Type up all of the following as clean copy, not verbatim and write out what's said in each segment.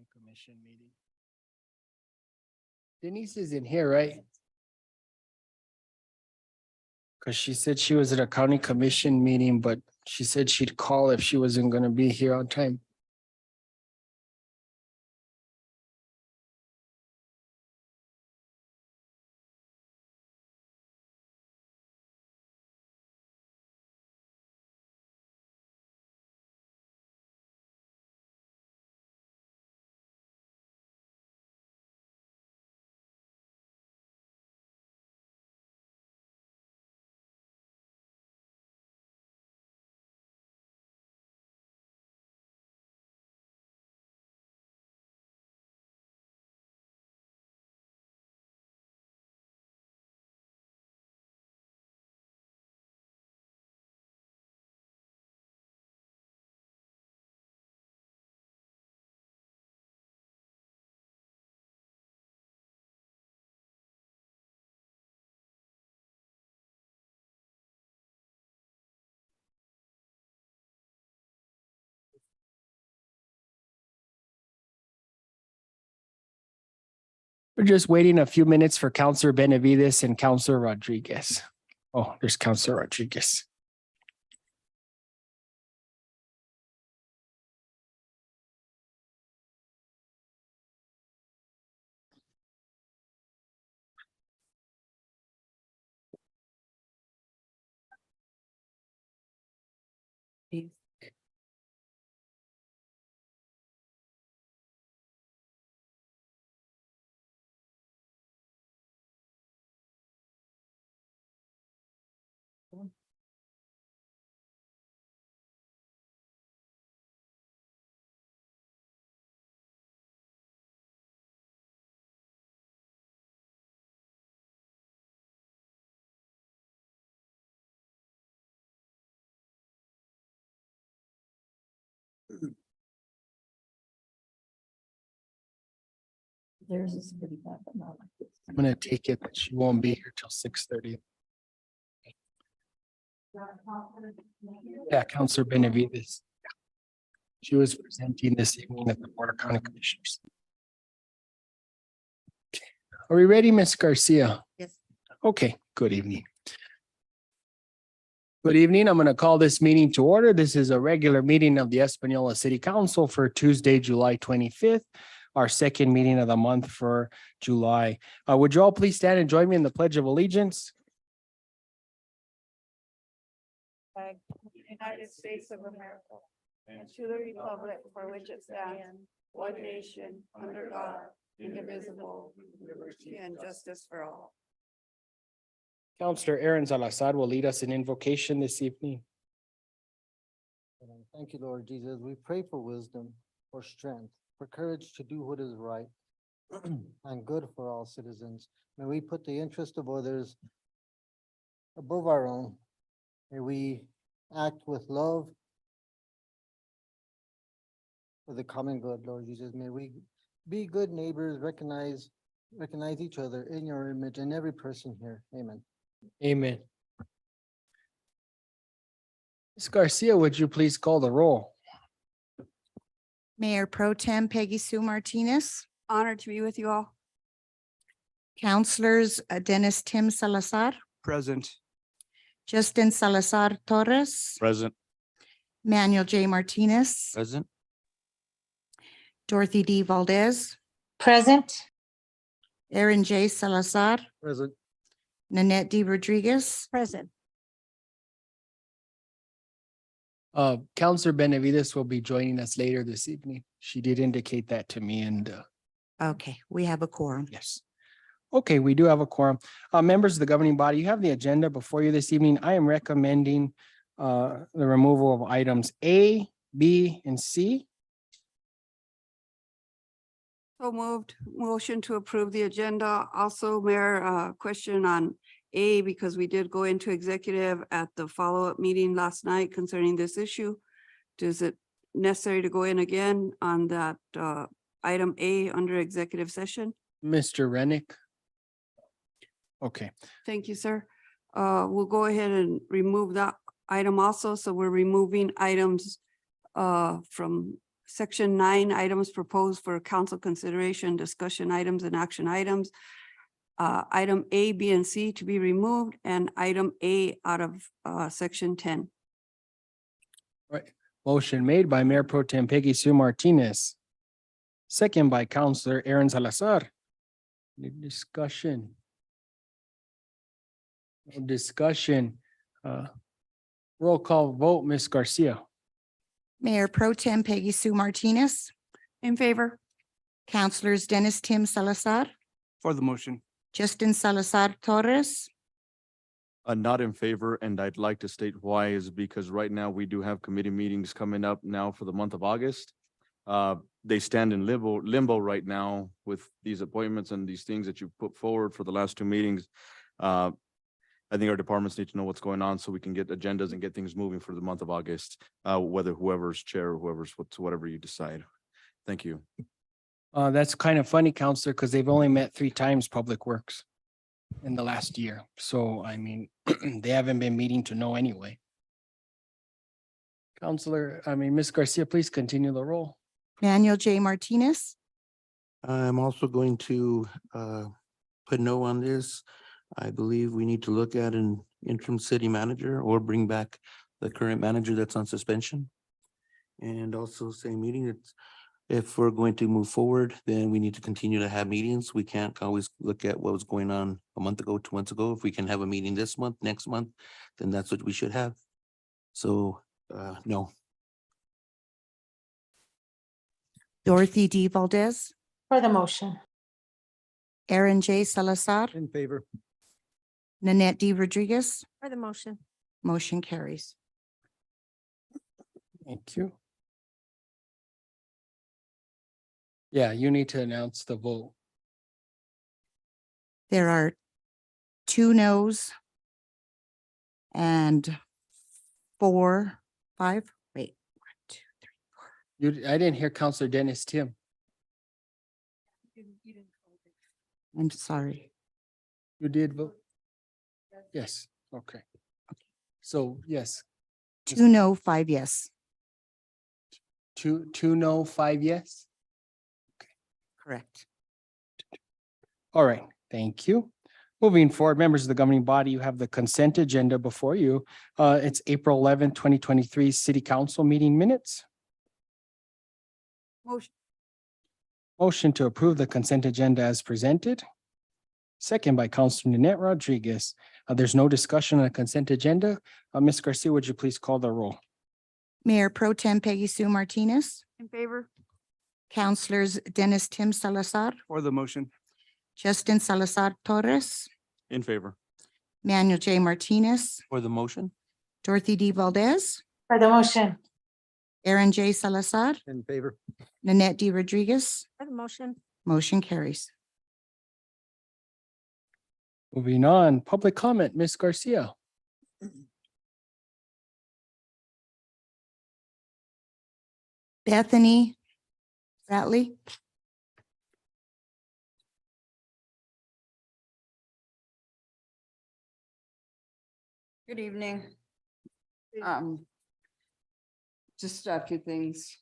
county commission meeting. Denise is in here, right? Because she said she was at a county commission meeting, but she said she'd call if she wasn't gonna be here on time. We're just waiting a few minutes for Councilor Benavides and Councilor Rodriguez. Oh, there's Councilor Rodriguez. Theirs is pretty bad, but not like this. I'm gonna take it that she won't be here till 6:30. Yeah, Councilor Benavides. She was presenting this evening at the Board of County Commissioners. Are we ready, Ms. Garcia? Yes. Okay, good evening. Good evening. I'm going to call this meeting to order. This is a regular meeting of the Espanola City Council for Tuesday, July 25th, our second meeting of the month for July. Would you all please stand and join me in the Pledge of Allegiance? United States of America, and to the republic for which it stands, one nation, under God, indivisible, with liberty and justice for all. Councilor Aaron Salazar will lead us in invocation this evening. Thank you, Lord Jesus. We pray for wisdom, for strength, for courage to do what is right and good for all citizens. May we put the interest of others above our own. May we act with love for the common good, Lord Jesus. May we be good neighbors, recognize each other in your image and every person here. Amen. Amen. Ms. Garcia, would you please call the roll? Mayor Pro Tem Peggy Sue Martinez, Honored to be with you all. Councilors Dennis Tim Salazar, Present. Justin Salazar Torres, Present. Manuel J. Martinez, Present. Dorothy D. Valdez, Present. Aaron J. Salazar, Present. Nanette D. Rodriguez, Present. Councilor Benavides will be joining us later this evening. She did indicate that to me and okay, we have a quorum. yes. Okay, we do have a quorum. Members of the governing body, you have the agenda before you this evening. I am recommending the removal of items A, B, and C. So moved. Motion to approve the agenda. Also, Mayor, question on A, because we did go into executive at the follow-up meeting last night concerning this issue. Is it necessary to go in again on that item A under executive session? Mr. Rennick. Okay, Thank you, sir. We'll go ahead and remove that item also. So we're removing items from Section 9, items proposed for council consideration, discussion items and action items. Item A, B, and C to be removed, and item A out of section 10. Right. Motion made by Mayor Pro Tem Peggy Sue Martinez. Second by Councilor Aaron Salazar. Any discussion? No discussion. Roll call vote, Ms. Garcia. Mayor Pro Tem Peggy Sue Martinez, In favor? Councilors Dennis Tim Salazar, For the motion. Justin Salazar Torres, Not in favor, and I'd like to state why is because right now we do have committee meetings coming up now for the month of August. They stand in limbo right now with these appointments and these things that you put forward for the last two meetings. I think our departments need to know what's going on so we can get agendas and get things moving for the month of August, whether whoever's chair or whatever you decide. Thank you. That's kind of funny, Counselor, because they've only met 3 times Public Works in the last year. So, I mean, they haven't been meeting to know anyway. Ms. Garcia, please continue the roll. Manuel J. Martinez, I'm also going to put no on this. I believe we need to look at an interim city manager or bring back the current manager that's on suspension. And also same meeting, it's, if we're going to move forward, then we need to continue to have meetings. We can't always look at what was going on a month ago, 2 months ago. If we can have a meeting this month, next month, then that's what we should have. So, no. Dorothy D. Valdez, For the motion. Aaron J. Salazar, In favor. Nanette D. Rodriguez, For the motion. motion carries. Thank you. Yeah, you need to announce the vote. There are 2 noes and 4, 5, wait, 1, 2, 3. I didn't hear Counselor Dennis Tim. I'm sorry. You did vote? Yes, okay. So, yes, 2 no, 5 yes. two no, 5 yes? Correct. All right, thank you. Moving forward, members of the governing body, you have the consent agenda before you. It's April 11th, 2023 City Council meeting minutes. Motion. Motion to approve the consent agenda as presented. Second by Councilor Nanette Rodriguez. There's no discussion on the consent agenda. Ms. Garcia, would you please call the roll? Mayor Pro Tem Peggy Sue Martinez, In favor? Councilors Dennis Tim Salazar, For the motion. Justin Salazar Torres, In favor. Manuel J. Martinez, For the motion? Dorothy D. Valdez, For the motion. Aaron J. Salazar, In favor. Nanette D. Rodriguez, For the motion. motion carries. Moving on, public comment, Ms. Garcia. Bethany Ratley, Good evening. Just a few things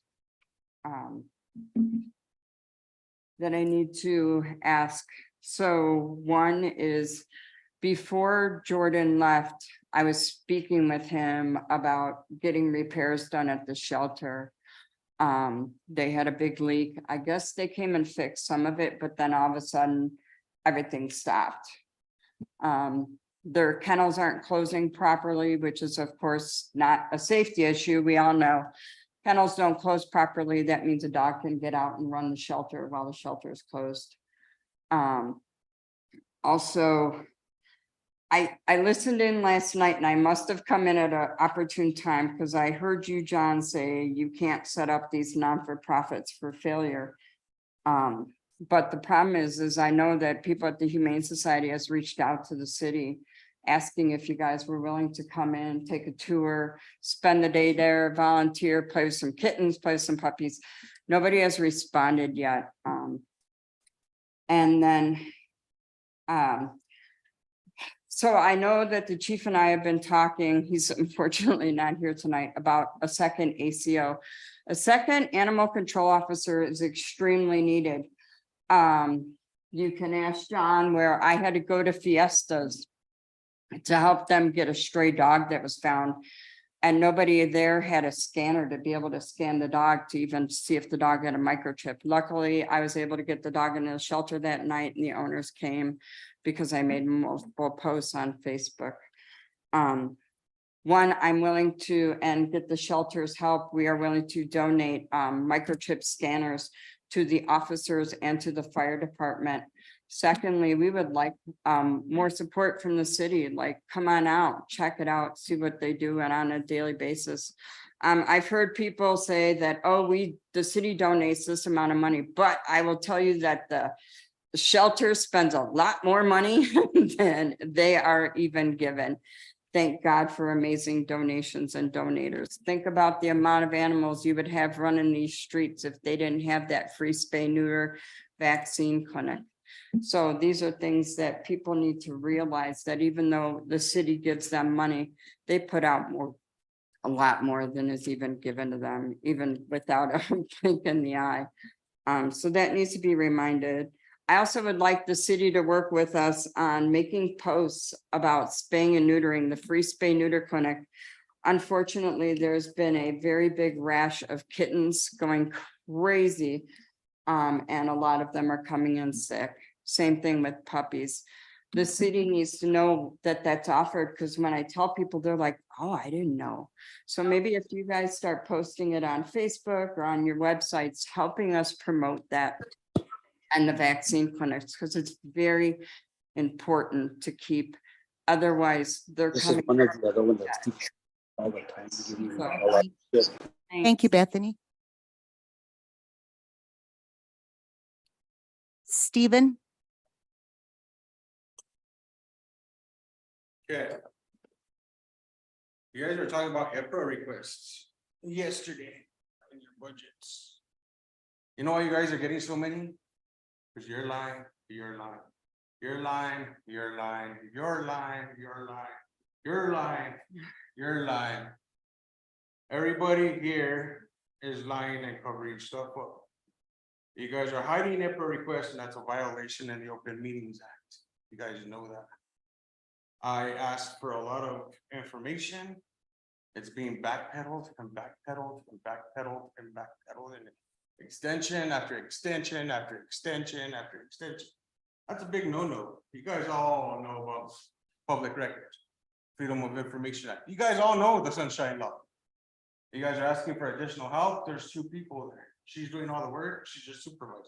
that I need to ask. So one is, before Jordan left, I was speaking with him about getting repairs done at the shelter. They had a big leak. I guess they came and fixed some of it, but then all of a sudden, everything stopped. Their kennels aren't closing properly, which is of course not a safety issue. We all know kennels don't close properly. That means a dog can get out and run the shelter while the shelter is closed. Also, I listened in last night and I must have come in at an opportune time because I heard you, John, say you can't set up these non-for-profits for failure. But the problem is I know that people at the Humane Society has reached out to the city asking if you guys were willing to come in, take a tour, spend the day there, volunteer, play with some kittens, play with some puppies. Nobody has responded yet. And then, so I know that the chief and I have been talking, he's unfortunately not here tonight, about a second ACO. A second animal control officer is extremely needed. You can ask John where I had to go to Fiestas to help them get a stray dog that was found. And nobody there had a scanner to be able to scan the dog to even see if the dog had a microchip. Luckily, I was able to get the dog in the shelter that night and the owners came because I made multiple posts on Facebook. One, I'm willing to, and get the shelters help, we are willing to donate microchip scanners to the officers and to the fire department. Secondly, we would like more support from the city, like come on out, check it out, see what they do and on a daily basis. I've heard people say that, oh, the city donates this amount of money, but I will tell you that the shelter spends a lot more money than they are even given. Thank God for amazing donations and donators. Think about the amount of animals you would have running these streets if they didn't have that free spay neuter vaccine clinic. So these are things that people need to realize, that even though the city gives them money, they put out a lot more than is even given to them, even without a blink in the eye. So that needs to be reminded. I also would like the city to work with us on making posts about spaying and neutering, the free spay neuter clinic. Unfortunately, there's been a very big rash of kittens going crazy. And a lot of them are coming in sick. Same thing with puppies. The city needs to know that that's offered, because when I tell people, they're like, oh, I didn't know. So maybe if you guys start posting it on Facebook or on your websites, helping us promote that and the vaccine clinics, because it's very important to keep. Otherwise, they're coming. Thank you, Bethany. Stephen? Okay. You guys were talking about EPRA requests yesterday in your budgets. You know why you guys are getting so many? Because you're lying, you're lying, you're lying, you're lying, you're lying, you're lying, you're lying, you're lying. Everybody here is lying and covering stuff up. You guys are hiding EPRA requests, and that's a violation in the Open Meetings Act. You guys know that. I asked for a lot of information. It's being backpedaled and backpedaled and backpedaled and backpedaled, and extension after extension after extension after extension. That's a big no-no. You guys all know about public records, Freedom of Information Act. You guys all know the Sunshine Law. You guys are asking for additional help. There's two people there. She's doing all the work. She's just supervising.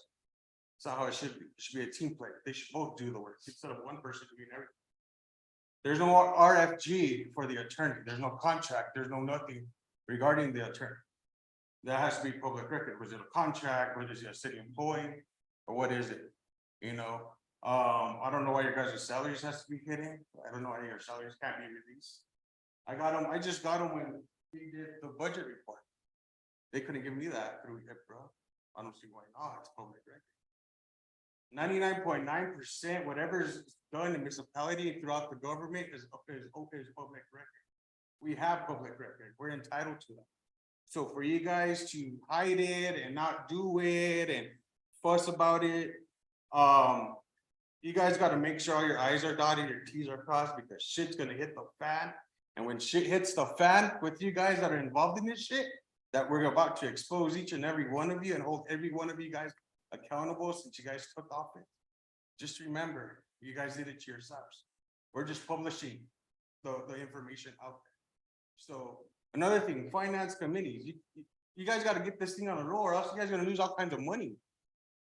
That's not how it should be. It should be a team play. They should both do the work instead of one person doing everything. There's no RFG for the attorney. There's no contract. There's no nothing regarding the attorney. That has to be public record. Was it a contract? Was it a city employee? Or what is it? You know, I don't know why your guys' salaries has to be hidden. I don't know why your salaries can't be released. I got them. I just got them when we did the budget report. They couldn't give me that through EPRA. I don't see why not. It's public record. 99.9%, whatever's done in municipality throughout the government is public record. We have public record. We're entitled to that. So for you guys to hide it and not do it and fuss about it, you guys got to make sure all your I's are dotted, your T's are crossed, because shit's gonna hit the fan. And when shit hits the fan with you guys that are involved in this shit, that we're about to expose each and every one of you and hold every one of you guys accountable since you guys took office. Just remember, you guys did it to yourselves. We're just publishing the information out there. So another thing, finance committees, you guys got to get this thing on the roll, or else you guys are gonna lose all kinds of money.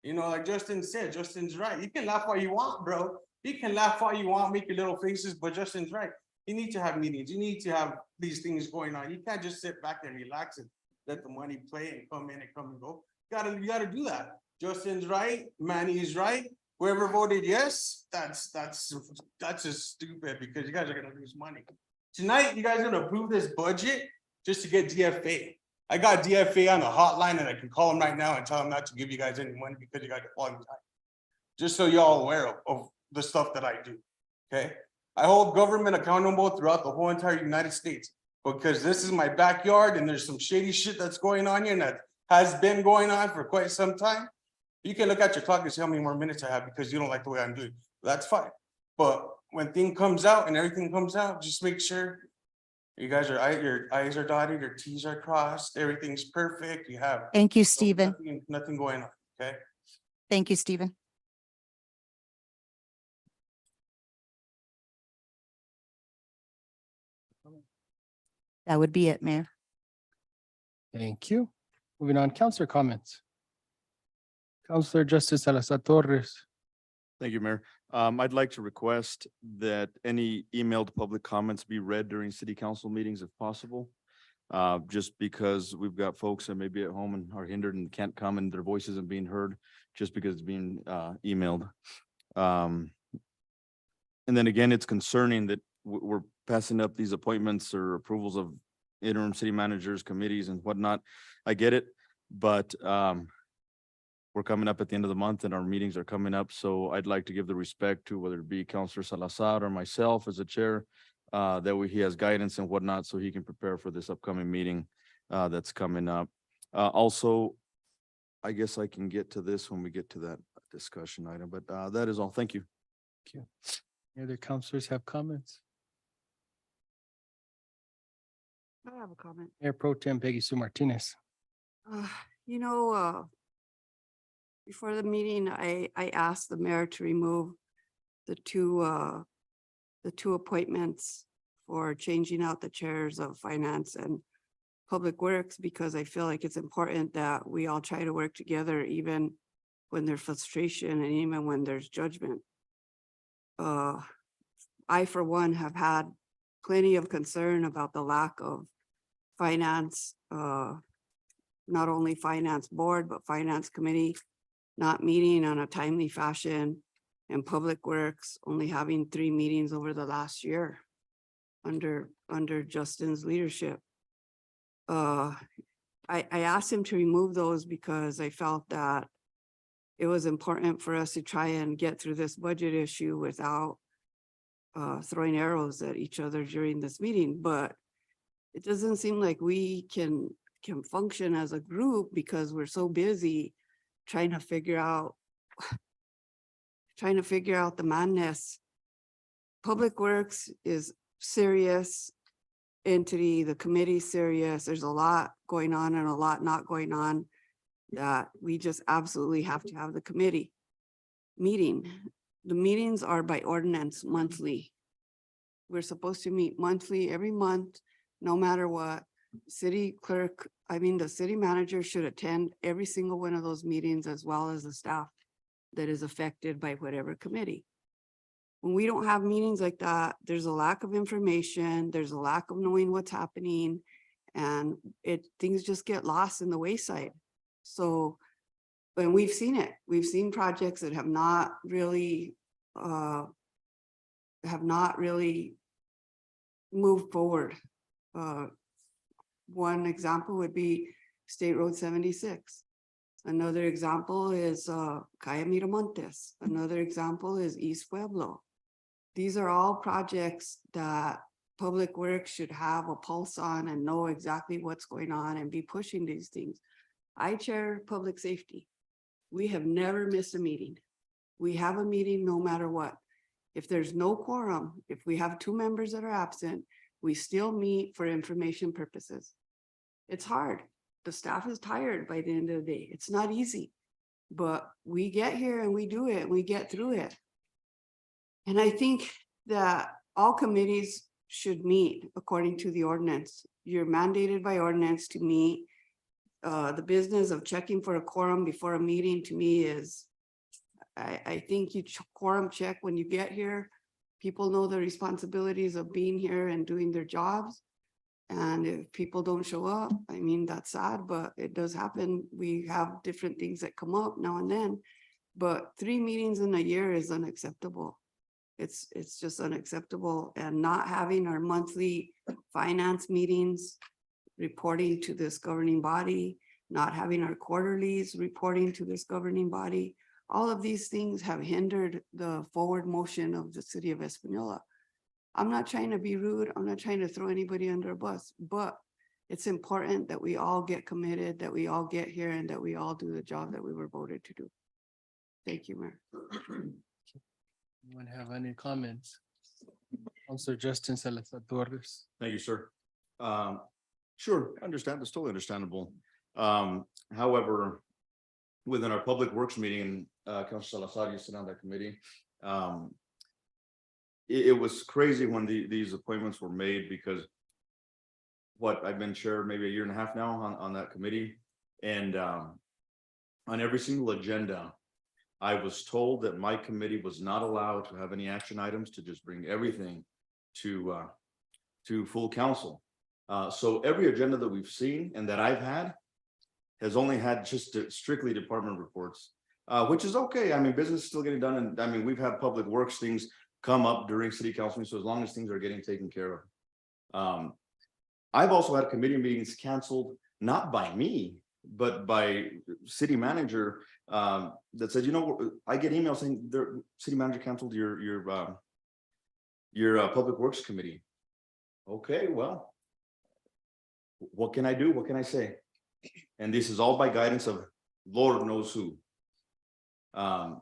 You know, like Justin said, Justin's right. You can laugh all you want, bro. You can laugh all you want, make your little faces, but Justin's right. You need to have meetings. You need to have these things going on. You can't just sit back and relax and let the money play and come in and come and go. You gotta do that. Justin's right, Manny's right. Whoever voted yes, that's just stupid, because you guys are gonna lose money. Tonight, you guys are gonna approve this budget just to get DFA. I got DFA on the hotline, and I can call them right now and tell them not to give you guys any money because you got to fall in time. Just so y'all aware of the stuff that I do. Okay, I hold government accountable throughout the whole entire United States. because this is my backyard and there's some shady shit that's going on here and that has been going on for quite some time. You can look at your clock and see how many more minutes I have because you don't like the way I'm doing. That's fine. But when thing comes out and everything comes out, just make sure you guys are, your I's are dotted, your T's are crossed, everything's perfect. You have Thank you, Stephen. nothing going on, okay? Thank you, Stephen. That would be it, Mayor. Thank you. Moving on, Councilor comments. Councilor Justice Salazar Torres. Thank you, Mayor. I'd like to request that any emailed public comments be read during city council meetings if possible. Just because we've got folks that may be at home and are hindered and can't come and their voice isn't being heard just because it's being emailed. And then again, it's concerning that we're passing up these appointments or approvals of interim city managers, committees and whatnot. I get it, but we're coming up at the end of the month and our meetings are coming up. So I'd like to give the respect to whether it be Councilor Salazar or myself as a chair, that way he has guidance and whatnot, so he can prepare for this upcoming meeting that's coming up. Also, I guess I can get to this when we get to that discussion item, but that is all. Thank you. Any other councilors have comments? I have a comment. Mayor Pro Tem Peggy Sue Martinez. You know, before the meeting, I asked the mayor to remove the two appointments for changing out the chairs of finance and public works, because I feel like it's important that we all try to work together, even when there's frustration and even when there's judgment. I, for one, have had plenty of concern about the lack of finance, not only finance board, but finance committee not meeting on a timely fashion, and public works only having 3 meetings over the last year under Justin's leadership. I asked him to remove those because I felt that it was important for us to try and get through this budget issue without throwing arrows at each other during this meeting. But it doesn't seem like we can function as a group because we're so busy trying to figure out the madness. Public Works is serious entity, the committee's serious. There's a lot going on and a lot not going on that we just absolutely have to have the committee meeting. The meetings are by ordinance monthly. We're supposed to meet monthly every month, no matter what. The city manager should attend every single one of those meetings, as well as the staff that is affected by whatever committee. When we don't have meetings like that, there's a lack of information, there's a lack of knowing what's happening, and things just get lost in the wayside. So, and we've seen it. We've seen projects that have not really moved forward. One example would be State Road 76. Another example is Calle Miramontes. Another example is East Pueblo. These are all projects that Public Works should have a pulse on and know exactly what's going on and be pushing these things. I chair public safety. We have never missed a meeting. We have a meeting no matter what. If there's no quorum, if we have 2 members that are absent, we still meet for information purposes. It's hard. The staff is tired by the end of the day. It's not easy, but we get here and we do it. We get through it. And I think that all committees should meet according to the ordinance. You're mandated by ordinance to meet. The business of checking for a quorum before a meeting, to me, is, I think you quorum check when you get here. People know the responsibilities of being here and doing their jobs. And if people don't show up, I mean, that's sad, but it does happen. We have different things that come up now and then, but 3 meetings in a year is unacceptable. It's just unacceptable. And not having our monthly finance meetings reporting to this governing body, not having our quarterlies reporting to this governing body, all of these things have hindered the forward motion of the city of Espanola. I'm not trying to be rude. I'm not trying to throw anybody under a bus, but it's important that we all get committed, that we all get here and that we all do the job that we were voted to do. Thank you, Mayor. Anyone have any comments? Councilor Justin Salazar Torres. Thank you, sir. Sure, understand, it's totally understandable. However, within our Public Works meeting, Councilor Salazar, you sit on that committee. It was crazy when these appointments were made because I've been chair maybe a year and a half now on that committee. And on every single agenda, I was told that my committee was not allowed to have any action items, to just bring everything to full council. So every agenda that we've seen and that I've had has only had just strictly department reports, which is okay. I mean, business is still getting done. And I mean, we've had public works things come up during city council meetings. So as long as things are getting taken care of. I've also had committee meetings canceled, not by me, but by city manager that said, you know, I get emails saying the city manager canceled your public works committee. Okay, well, what can I do? What can I say? And this is all by guidance of Lord knows who.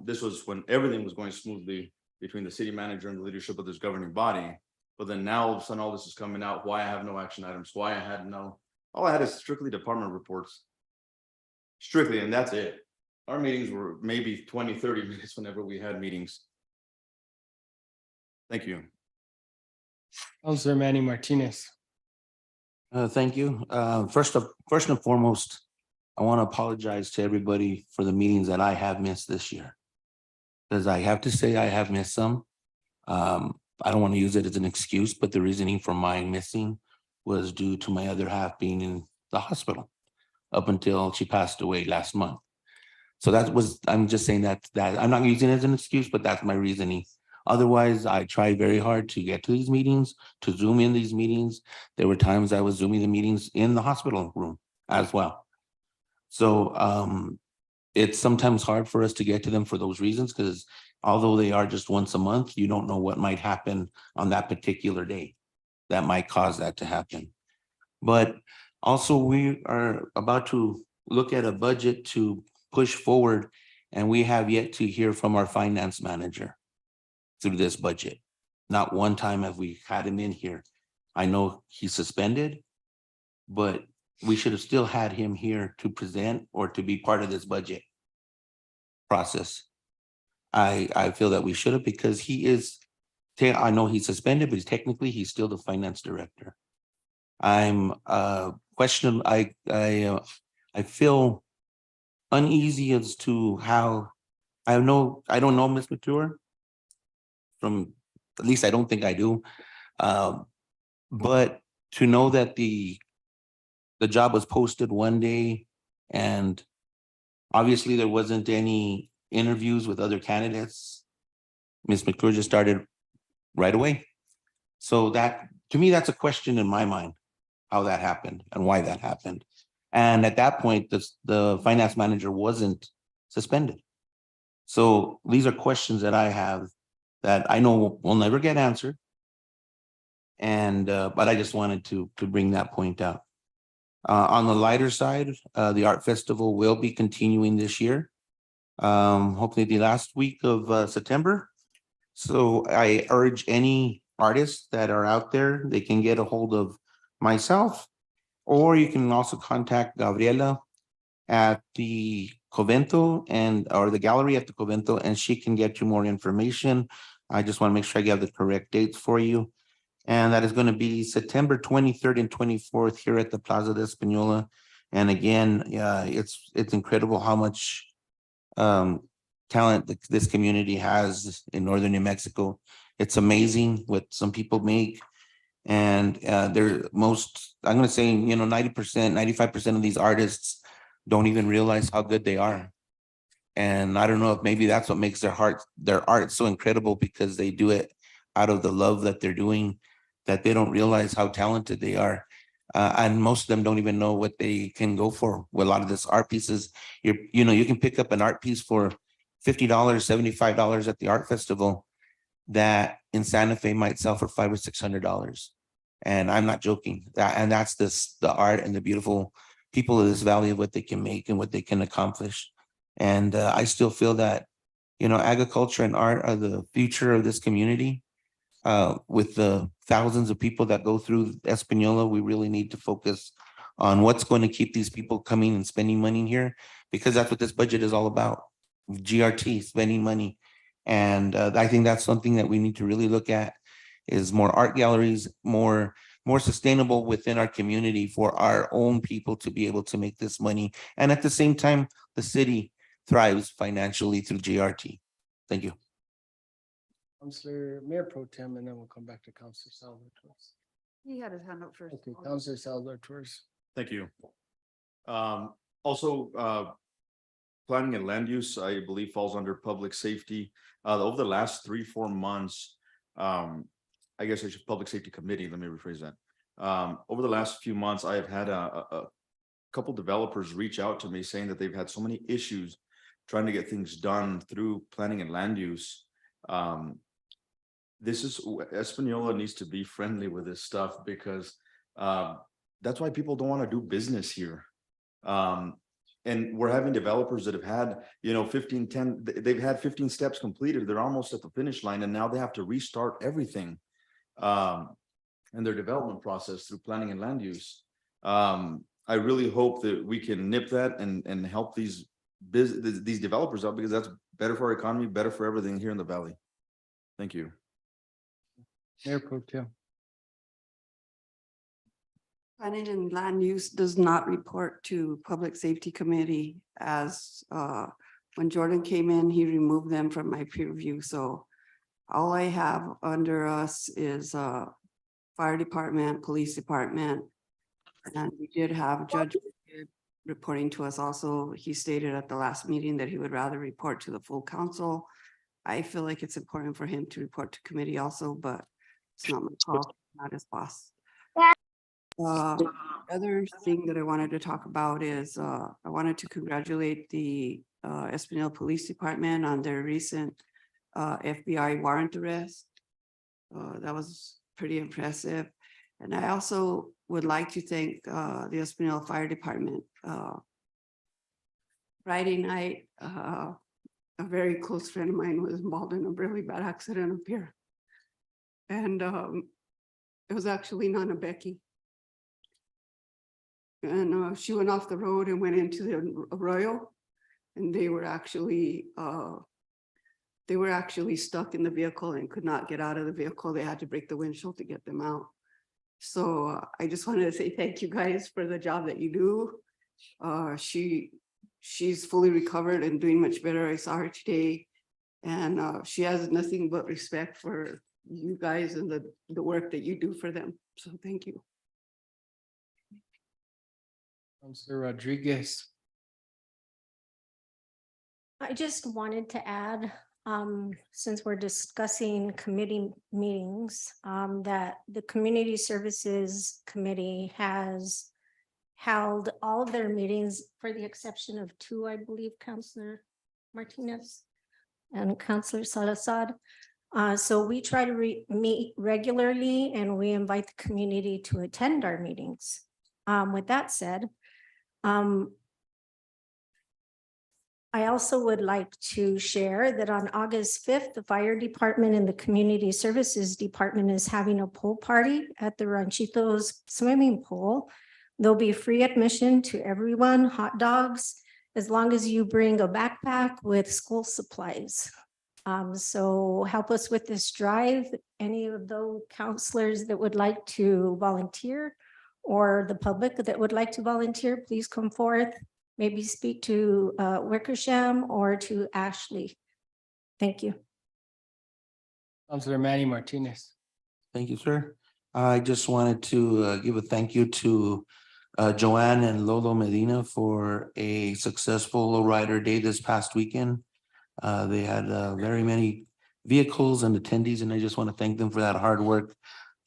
This was when everything was going smoothly between the city manager and the leadership of this governing body. But then now all of a sudden all this is coming out, why I have no action items, why I had all I had is strictly department reports. Strictly, and that's it. Our meetings were maybe 20, 30 minutes whenever we had meetings. Thank you. Councilor Manny Martinez. Thank you. First and foremost, I want to apologize to everybody for the meetings that I have missed this year. Because I have to say I have missed some. I don't want to use it as an excuse, but the reasoning for my missing was due to my other half being in the hospital up until she passed away last month. So I'm just saying that I'm not using it as an excuse, but that's my reasoning. Otherwise, I tried very hard to get to these meetings, to Zoom in these meetings. There were times I was Zooming the meetings in the hospital room as well. So it's sometimes hard for us to get to them for those reasons, because although they are just once a month, you don't know what might happen on that particular day that might cause that to happen. But also we are about to look at a budget to push forward, and we have yet to hear from our finance manager through this budget. Not one time have we had him in here. I know he's suspended, but we should have still had him here to present or to be part of this budget process. I feel that we should have, because he is, I know he's suspended, but technically he's still the finance director. I'm questioning, I feel uneasy as to how, I don't know Ms. McClure from, at least I don't think I do. But to know that the job was posted one day and obviously there wasn't any interviews with other candidates. Ms. McClure just started right away. So that, to me, that's a question in my mind, how that happened and why that happened. And at that point, the finance manager wasn't suspended. So these are questions that I have that I know will never get answered. And but I just wanted to bring that point out. On the lighter side, the art festival will be continuing this year. Hopefully the last week of September. So I urge any artists that are out there, they can get a hold of myself, or you can also contact Gabriela at the Covento or the gallery at the Covento, and she can get you more information. I just want to make sure I get the correct dates for you. And that is going to be September 23rd and 24th here at the Plaza de Española. And again, it's incredible how much talent this community has in northern New Mexico. It's amazing what some people make. And I'm going to say, 90%, 95% of these artists don't even realize how good they are. And I don't know if maybe that's what makes their art so incredible, because they do it out of the love that they're doing, that they don't realize how talented they are. And most of them don't even know what they can go for with a lot of this art pieces. You can pick up an art piece for $50, $75 at the art festival. that in Santa Fe might sell for $500 or $600. And I'm not joking. That's the art and the beautiful people of this valley of what they can make and what they can accomplish. And I still feel that, agriculture and art are the future of this community. With the thousands of people that go through Espanola, we really need to focus on what's going to keep these people coming and spending money here, because that's what this budget is all about. GRT, spending money. And I think that's something that we need to really look at, is more art galleries, more sustainable within our community for our own people to be able to make this money. And at the same time, the city thrives financially through GRT. Thank you. Councilor Mayor Pro Tem, and then we'll come back to Councilor Salvatore. He had his hand up first. Okay, Councilor Salvatore. Thank you. Also, planning and land use, I believe, falls under public safety. Over the last 3-4 months, I guess I should public safety committee, let me rephrase that. Over the last few months, I have had a couple developers reach out to me saying that they've had so many issues trying to get things done through planning and land use. Espanola needs to be friendly with this stuff, because that's why people don't want to do business here. And we're having developers that have had, 15, they've had 15 steps completed. They're almost at the finish line, and now they have to restart everything in their development process through planning and land use. I really hope that we can nip that and help these developers out, because that's better for our economy, better for everything here in the valley. Thank you. Mayor Pro Tem. Planning and land use does not report to Public Safety Committee, as when Jordan came in, he removed them from my peer review. So all I have under us is fire department, police department. And we did have Judge reporting to us also. He stated at the last meeting that he would rather report to the full council. I feel like it's important for him to report to committee also, but it's not my call, not his boss. Other thing that I wanted to talk about is I wanted to congratulate the Espanola Police Department on their recent FBI warrant arrest. That was pretty impressive. And I also would like to thank the Espanola Fire Department. Friday night, a very close friend of mine was involved in a really bad accident up here. And it was actually Nana Becky. And she went off the road and went into the arroyo, and they were actually stuck in the vehicle and could not get out of the vehicle. They had to break the windshield to get them out. So I just wanted to say thank you guys for the job that you do. She's fully recovered and doing much better. I saw her today, and she has nothing but respect for you guys and the work that you do for them. So thank you. Councilor Rodriguez. I just wanted to add, since we're discussing committee meetings, that the Community Services Committee has held all of their meetings for the exception of 2, I believe, Councilor Martinez and Councilor Salazar. So we try to meet regularly, and we invite the community to attend our meetings. With that said, I also would like to share that on August 5th, the Fire Department and the Community Services Department is having a pool party at the Ranchitos swimming pool. There'll be free admission to everyone, hot dogs, as long as you bring a backpack with school supplies. So help us with this drive. Any of those counselors that would like to volunteer, or the public that would like to volunteer, please come forth. Maybe speak to Wickersham or to Ashley. Thank you. Councilor Manny Martinez. Thank you, sir. I just wanted to give a thank you to Joanne and Lolo Medina for a successful lowrider day this past weekend. They had very many vehicles and attendees, and I just want to thank them for that hard work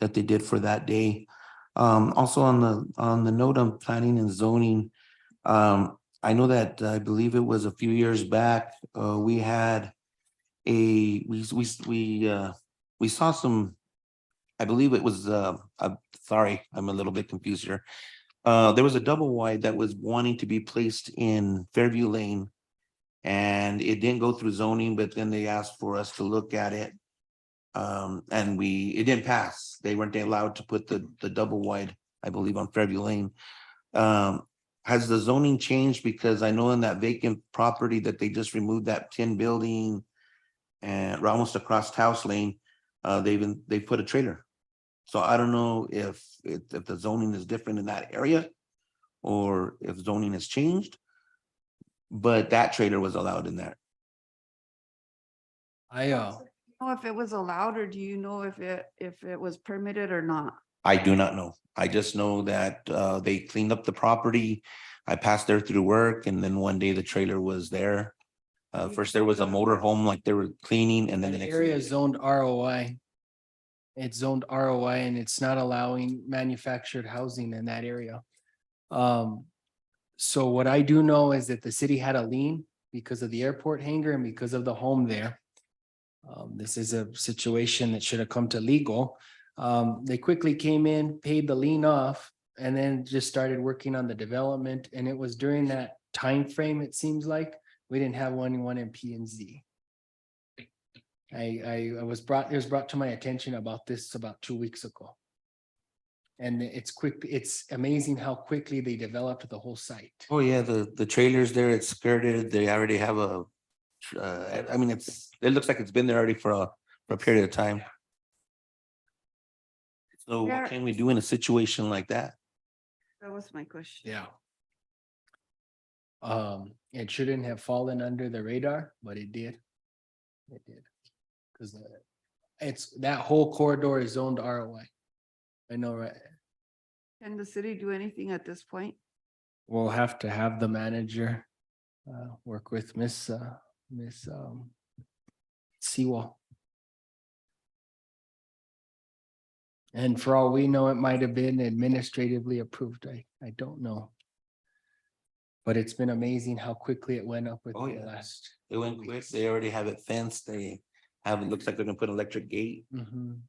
that they did for that day. Also on the note of planning and zoning, I know that I believe it was a few years back, we had we we saw some, I believe it was, I'm sorry, I'm a little bit confused here. There was a double wide that was wanting to be placed in Fairview Lane. And it didn't go through zoning, but then they asked for us to look at it. And it didn't pass. They weren't allowed to put the double wide, I believe, on Fairview Lane. Has the zoning changed? Because I know in that vacant property that they just removed that tin building and almost across House Lane, they put a trailer. So I don't know if the zoning is different in that area or if zoning has changed. But that trailer was allowed in there. Know if it was allowed, or do you know if it was permitted or not? I do not know. I just know that they cleaned up the property. I passed there through work and then one day the trailer was there. First there was a motor home like they were cleaning and then the That next. area is zoned ROI. It's zoned ROI and it's not allowing manufactured housing in that area. So what I do know is that the city had a lien because of the airport hangar and because of the home there. This is a situation that should have come to legal. They quickly came in, paid the lien off, and then just started working on the development. And it was during that time frame. It seems like we didn't have one in P and Z. It was brought to my attention about this about 2 weeks ago. And it's amazing how quickly they developed the whole site. Oh, yeah, the trailers there, it's skirted. They already have I mean, it looks like it's been there already for a period of time. So what can we do in a situation like that? That was my question. Yeah. It shouldn't have fallen under the radar, but it did. It did. Because that whole corridor is zoned ROI. I know, right? Can the city do anything at this point? We'll have to have the manager work with Miss Sewell. And for all we know, it might have been administratively approved. I don't know. But it's been amazing how quickly it went up with Oh, the yeah. last. It went quick. They already have it fenced. They have, it looks like they're gonna put an electric gate. Mhm.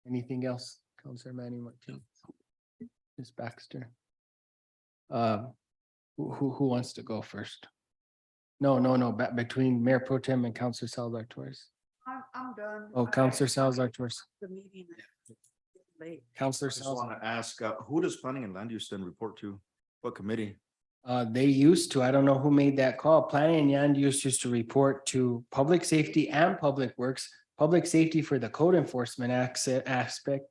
Anything else, Councilor Manny Martinez? Ms. Baxter? Who wants to go first? No, between Mayor Pro Tem and Councilor Salazar Torres. I'm done. Oh, Councilor Salazar Torres. The meeting. is late. Councilor I just want Salazar. to ask, who does planning and land use then report to? What committee? They used to, I don't know who made that call. Planning and land use used to report to public safety and public works. Public safety for the code enforcement aspect,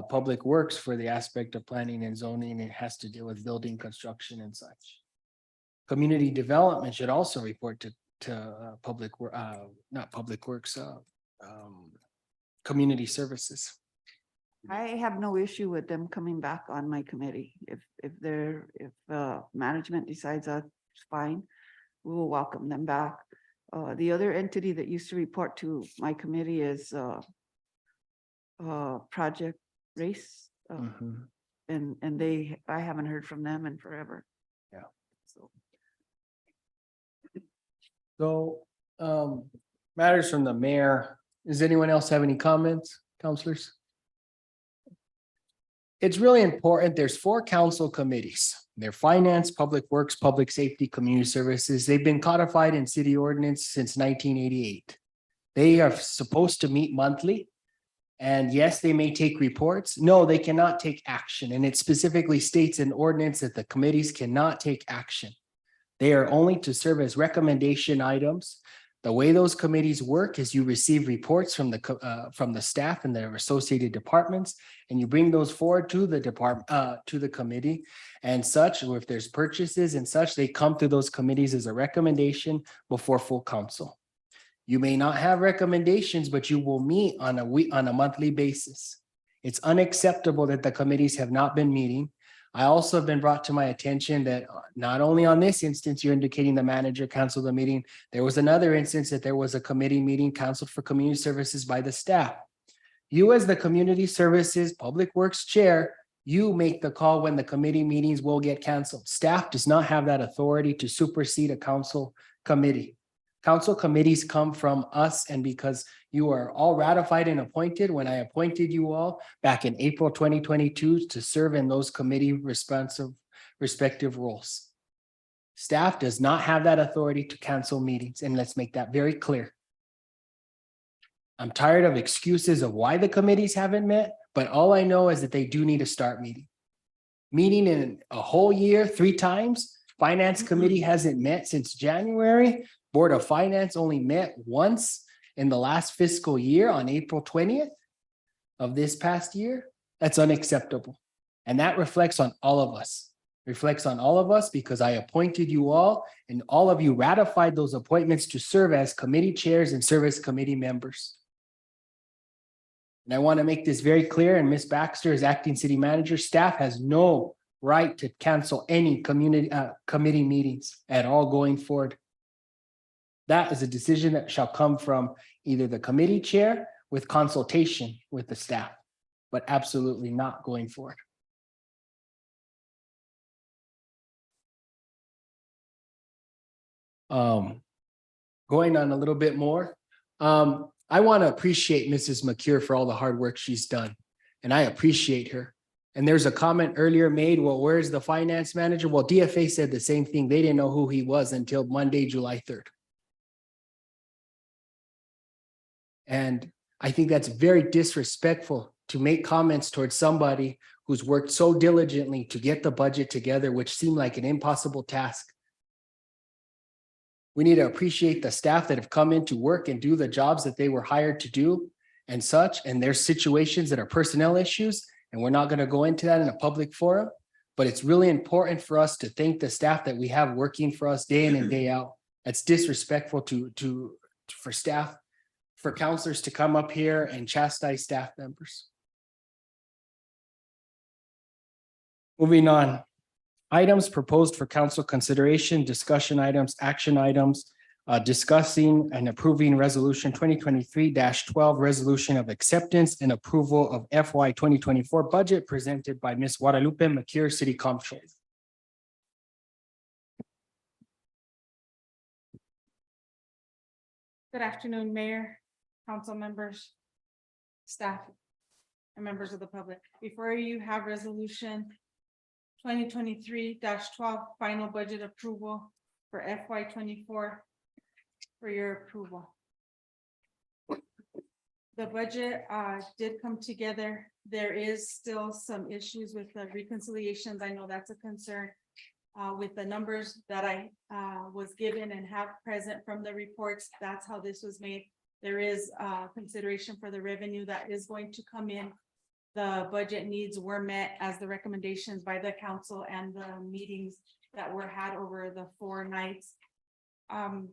public works for the aspect of planning and zoning. It has to deal with building construction and such. Community development should also report to not public works, community services. I have no issue with them coming back on my committee. If management decides that's fine, we will welcome them back. The other entity that used to report to my committee is Project Race. Mhm. And I haven't heard from them in forever. Yeah. So So, matters from the mayor. Does anyone else have any comments, councilors? It's really important. There's 4 council committees. They're finance, public works, public safety, community services. They've been codified in city ordinance since 1988. They are supposed to meet monthly. And yes, they may take reports. No, they cannot take action. And it specifically states in ordinance that the committees cannot take action. They are only to serve as recommendation items. The way those committees work is you receive reports from the staff and their associated departments, and you bring those forward to the department, to the committee and such. Or if there's purchases and such, they come to those committees as a recommendation before full council. You may not have recommendations, but you will meet on a monthly basis. It's unacceptable that the committees have not been meeting. I also have been brought to my attention that not only on this instance, you're indicating the manager canceled the meeting. There was another instance that there was a committee meeting canceled for community services by the staff. You as the community services public works chair, you make the call when the committee meetings will get canceled. Staff does not have that authority to supersede a council committee. Council committees come from us, and because you are all ratified and appointed, when I appointed you all back in April 2022 to serve in those committee respective roles. Staff does not have that authority to cancel meetings, and let's make that very clear. I'm tired of excuses of why the committees haven't met, but all I know is that they do need to start meeting. Meeting in a whole year, 3 times. Finance Committee hasn't met since January. Board of Finance only met once in the last fiscal year on April 20th of this past year. That's unacceptable. And that reflects on all of us. Reflects on all of us because I appointed you all and all of you ratified those appointments to serve as committee chairs and service committee members. And I want to make this very clear, and Ms. Baxter as acting city manager, staff has no right to cancel any committee meetings at all going forward. That is a decision that shall come from either the committee chair with consultation with the staff, but absolutely not going forward. Going on a little bit more. I want to appreciate Mrs. McCure for all the hard work she's done, and I appreciate her. And there's a comment earlier made, well, where's the finance manager? Well, DFA said the same thing. They didn't know who he was until Monday, July 3rd. And I think that's very disrespectful to make comments towards somebody who's worked so diligently to get the budget together, which seemed like an impossible task. We need to appreciate the staff that have come in to work and do the jobs that they were hired to do and such. And there's situations that are personnel issues, and we're not going to go into that in a public forum. But it's really important for us to thank the staff that we have working for us day in and day out. That's disrespectful for staff, for counselors to come up here and chastise staff members. Moving on. Items proposed for council consideration, discussion items, action items, discussing and approving resolution 2023-12, resolution of acceptance and approval of FY 2024 budget presented by Ms. Guadalupe McCure, City Comptroller. Good afternoon, Mayor, council members, staff, and members of the public. Before you have resolution 2023-12 final budget approval for FY 24 for your approval. The budget did come together. There is still some issues with the reconciliations. I know that's a concern with the numbers that I was given and have present from the reports. That's how this was made. There is consideration for the revenue that is going to come in. The budget needs were met as the recommendations by the council and the meetings that were had over the 4 nights. I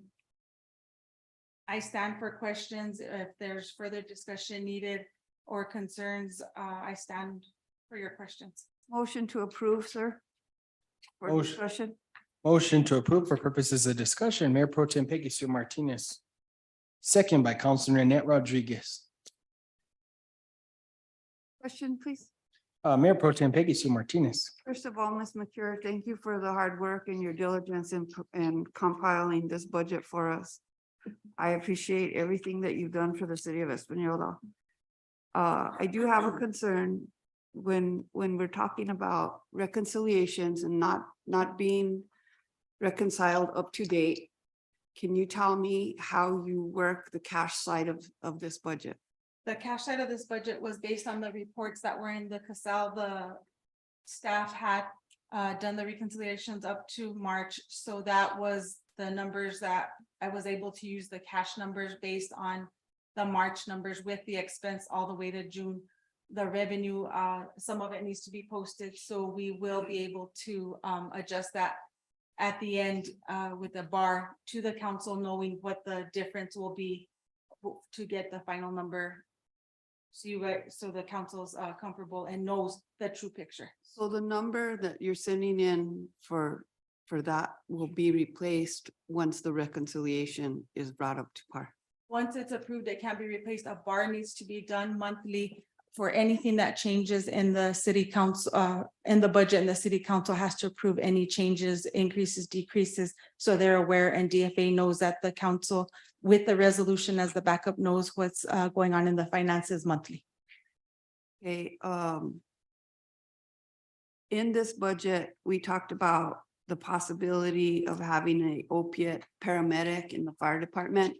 stand for questions. If there's further discussion needed or concerns, I stand for your questions. Motion to approve, sir. For Motion. discussion. Motion to approve for purposes of discussion, Mayor Pro Tem Peggy Sue Martinez. Second by Councilor Annette Rodriguez. Question, please. Mayor Pro Tem Peggy Sue Martinez. First of all, Ms. McCure, thank you for the hard work and your diligence in compiling this budget for us. I appreciate everything that you've done for the city of Espanola. I do have a concern when we're talking about reconciliations and not being reconciled up to date. Can you tell me how you work the cash side of this budget? The cash side of this budget was based on the reports that were in the CASAL. The staff had done the reconciliations up to March. So that was the numbers that I was able to use, the cash numbers based on the March numbers with the expense all the way to June. The revenue, some of it needs to be posted. So we will be able to adjust that at the end with a bar to the council, knowing what the difference will be to get the final number. So the council's comfortable and knows the true picture. So the number that you're sending in for that will be replaced once the reconciliation is brought up to par. Once it's approved, it can be replaced. A bar needs to be done monthly for anything that changes in the city council, in the budget, and the city council has to approve any changes, increases, decreases. So they're aware, and DFA knows that the council with the resolution as the backup knows what's going on in the finances monthly. Okay, in this budget, we talked about the possibility of having an opiate paramedic in the fire department.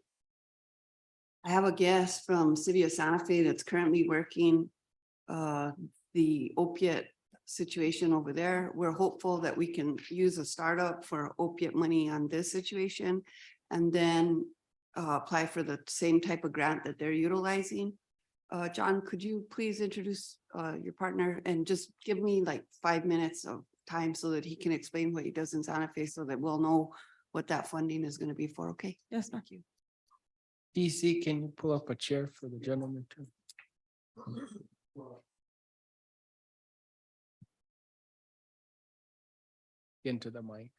I have a guest from City of Santa Fe that's currently working the opiate situation over there. We're hopeful that we can use a startup for opiate money on this situation and then apply for the same type of grant that they're utilizing. John, could you please introduce your partner and just give me like 5 minutes of time so that he can explain what he does in Santa Fe so that we'll know what that funding is going to be for, okay? Yes, ma'am. Thank you. DC, can you pull up a chair for the gentleman too? Into the mic.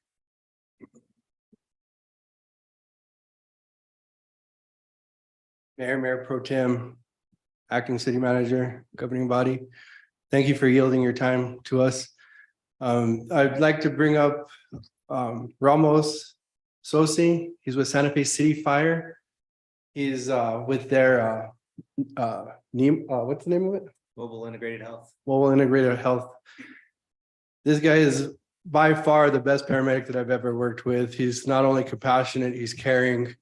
Mayor Pro Tem, Acting City Manager, Governing Body, thank you for yielding your time to us. I'd like to bring up Ramos Sosi. He's with Santa Fe City Fire. He's with their what's the name of it? Mobile Integrated Health. Mobile Integrated Health. This guy is by far the best paramedic that I've ever worked with. He's not only compassionate, he's caring.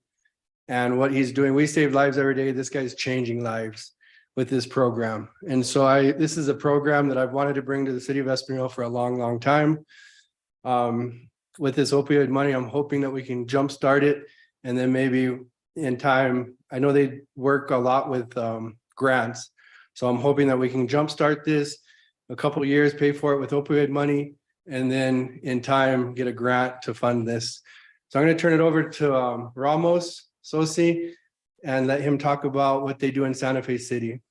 And what he's doing, we save lives every day. This guy's changing lives with this program. And so this is a program that I've wanted to bring to the city of Espanola for a long, long time. With this opioid money, I'm hoping that we can jumpstart it. And then maybe in time, I know they work a lot with grants. So I'm hoping that we can jumpstart this a couple of years, pay for it with opioid money, and then in time get a grant to fund this. So I'm going to turn it over to Ramos Sosi and let him talk about what they do in Santa Fe City.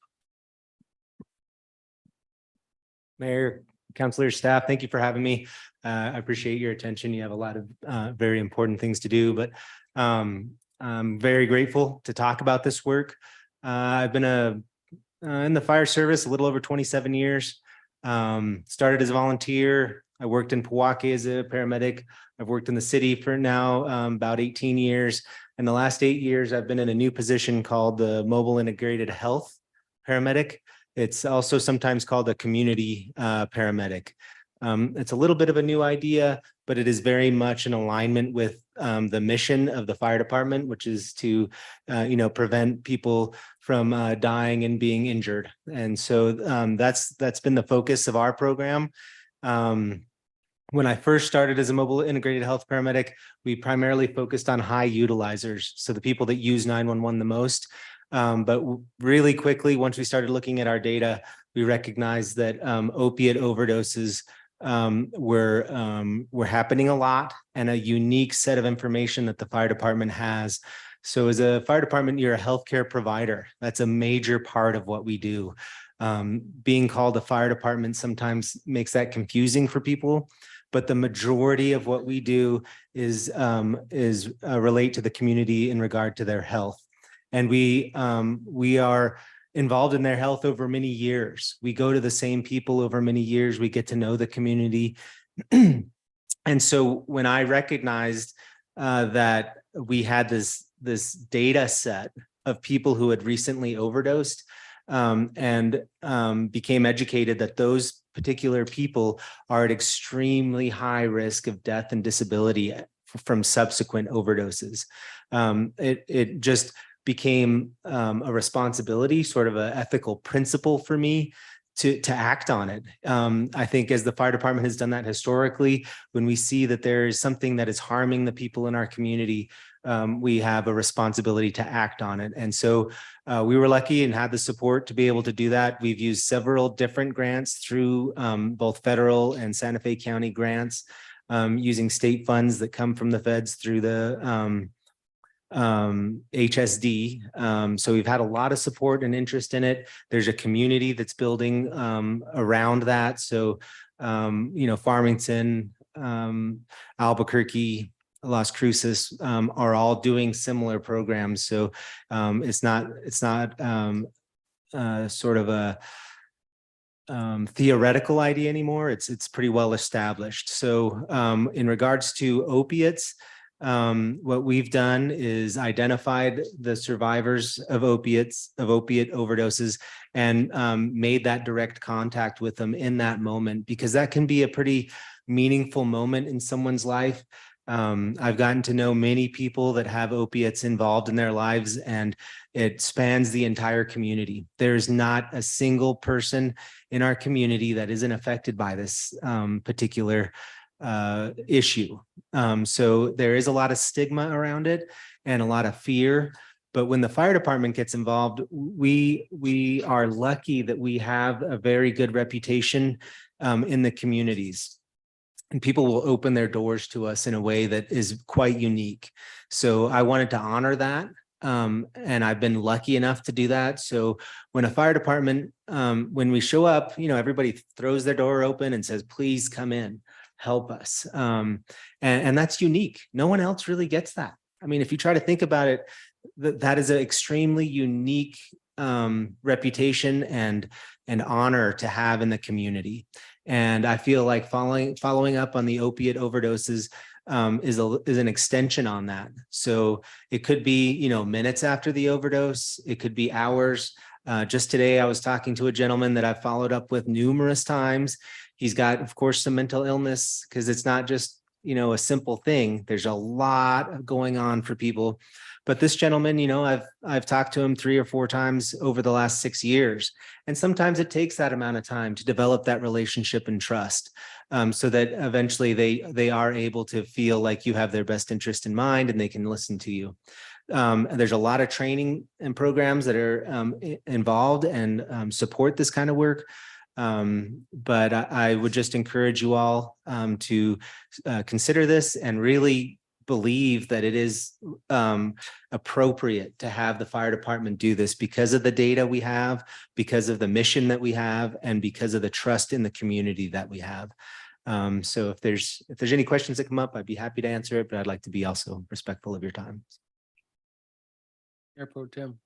Mayor, Councilor, staff, thank you for having me. I appreciate your attention. You have a lot of very important things to do, but I'm very grateful to talk about this work. I've been in the fire service a little over 27 years. Started as a volunteer. I worked in Pewaukee as a paramedic. I've worked in the city for now about 18 years. And the last 8 years, I've been in a new position called the Mobile Integrated Health Paramedic. It's also sometimes called a community paramedic. It's a little bit of a new idea, but it is very much in alignment with the mission of the fire department, which is to, prevent people from dying and being injured. And so that's been the focus of our program. When I first started as a mobile integrated health paramedic, we primarily focused on high utilizers, so the people that use 911 the most. But really quickly, once we started looking at our data, we recognized that opiate overdoses were happening a lot, and a unique set of information that the fire department has. So as a fire department, you're a healthcare provider. That's a major part of what we do. Being called a fire department sometimes makes that confusing for people, but the majority of what we do is relate to the community in regard to their health. And we are involved in their health over many years. We go to the same people over many years. We get to know the community. And so when I recognized that we had this data set of people who had recently overdosed and became educated that those particular people are at extremely high risk of death and disability from subsequent overdoses, it just became a responsibility, sort of an ethical principle for me to act on it. I think as the fire department has done that historically, when we see that there is something that is harming the people in our community, we have a responsibility to act on it. And so we were lucky and had the support to be able to do that. We've used several different grants through both federal and Santa Fe County grants, using state funds that come from the feds through the HSD. So we've had a lot of support and interest in it. There's a community that's building around that. So, Farmington, Albuquerque, Las Cruces are all doing similar programs. So it's not sort of theoretical idea anymore. It's pretty well established. So in regards to opiates, what we've done is identified the survivors of opiate overdoses and made that direct contact with them in that moment, because that can be a pretty meaningful moment in someone's life. I've gotten to know many people that have opiates involved in their lives, and it spans the entire community. There's not a single person in our community that isn't affected by this particular issue. So there is a lot of stigma around it and a lot of fear. But when the fire department gets involved, we are lucky that we have a very good reputation in the communities. And people will open their doors to us in a way that is quite unique. So I wanted to honor that. And I've been lucky enough to do that. So when a fire department, when we show up, everybody throws their door open and says, please come in, help us. And that's unique. No one else really gets that. I mean, if you try to think about it, that is an extremely unique reputation and honor to have in the community. And I feel like following up on the opiate overdoses is an extension on that. So it could be, minutes after the overdose. It could be hours. Just today, I was talking to a gentleman that I've followed up with numerous times. He's got, of course, some mental illness, because it's not just, a simple thing. There's a lot going on for people. But this gentleman, I've talked to him 3 or 4 times over the last 6 years. And sometimes it takes that amount of time to develop that relationship and trust, so that eventually they are able to feel like you have their best interest in mind and they can listen to you. There's a lot of training and programs that are involved and support this kind of work. But I would just encourage you all to consider this and really believe that it is appropriate to have the fire department do this because of the data we have, because of the mission that we have, and because of the trust in the community that we have. So if there's any questions that come up, I'd be happy to answer it, but I'd like to be also respectful of your time. Mayor Pro Tem.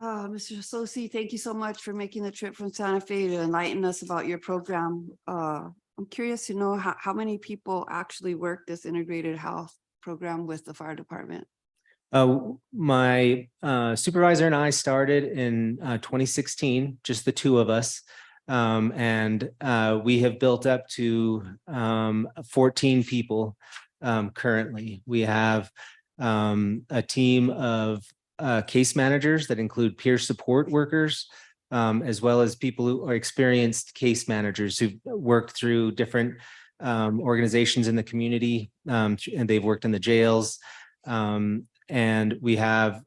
Mr. Sosi, thank you so much for making the trip from Santa Fe to enlighten us about your program. I'm curious to know how many people actually work this integrated health program with the fire department. My supervisor and I started in 2016, just the 2 of us. And we have built up to 14 people currently. We have a team of case managers that include peer support workers, as well as people who are experienced case managers who've worked through different organizations in the community, and they've worked in the jails. And we have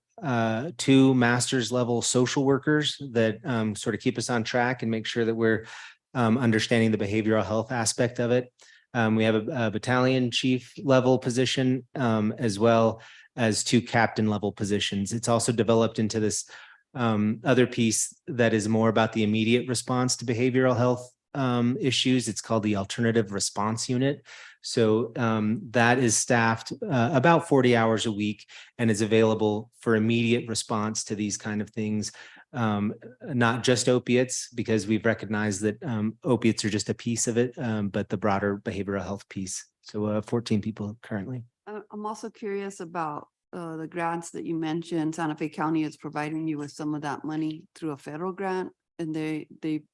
2 master's level social workers that sort of keep us on track and make sure that we're understanding the behavioral health aspect of it. We have a battalion chief level position, as well as 2 captain level positions. It's also developed into this other piece that is more about the immediate response to behavioral health issues. It's called the Alternative Response Unit. So that is staffed about 40 hours a week and is available for immediate response to these kind of things. Not just opiates, because we've recognized that opiates are just a piece of it, but the broader behavioral health piece. So 14 people currently. I'm also curious about the grants that you mentioned. Santa Fe County is providing you with some of that money through a federal grant, and they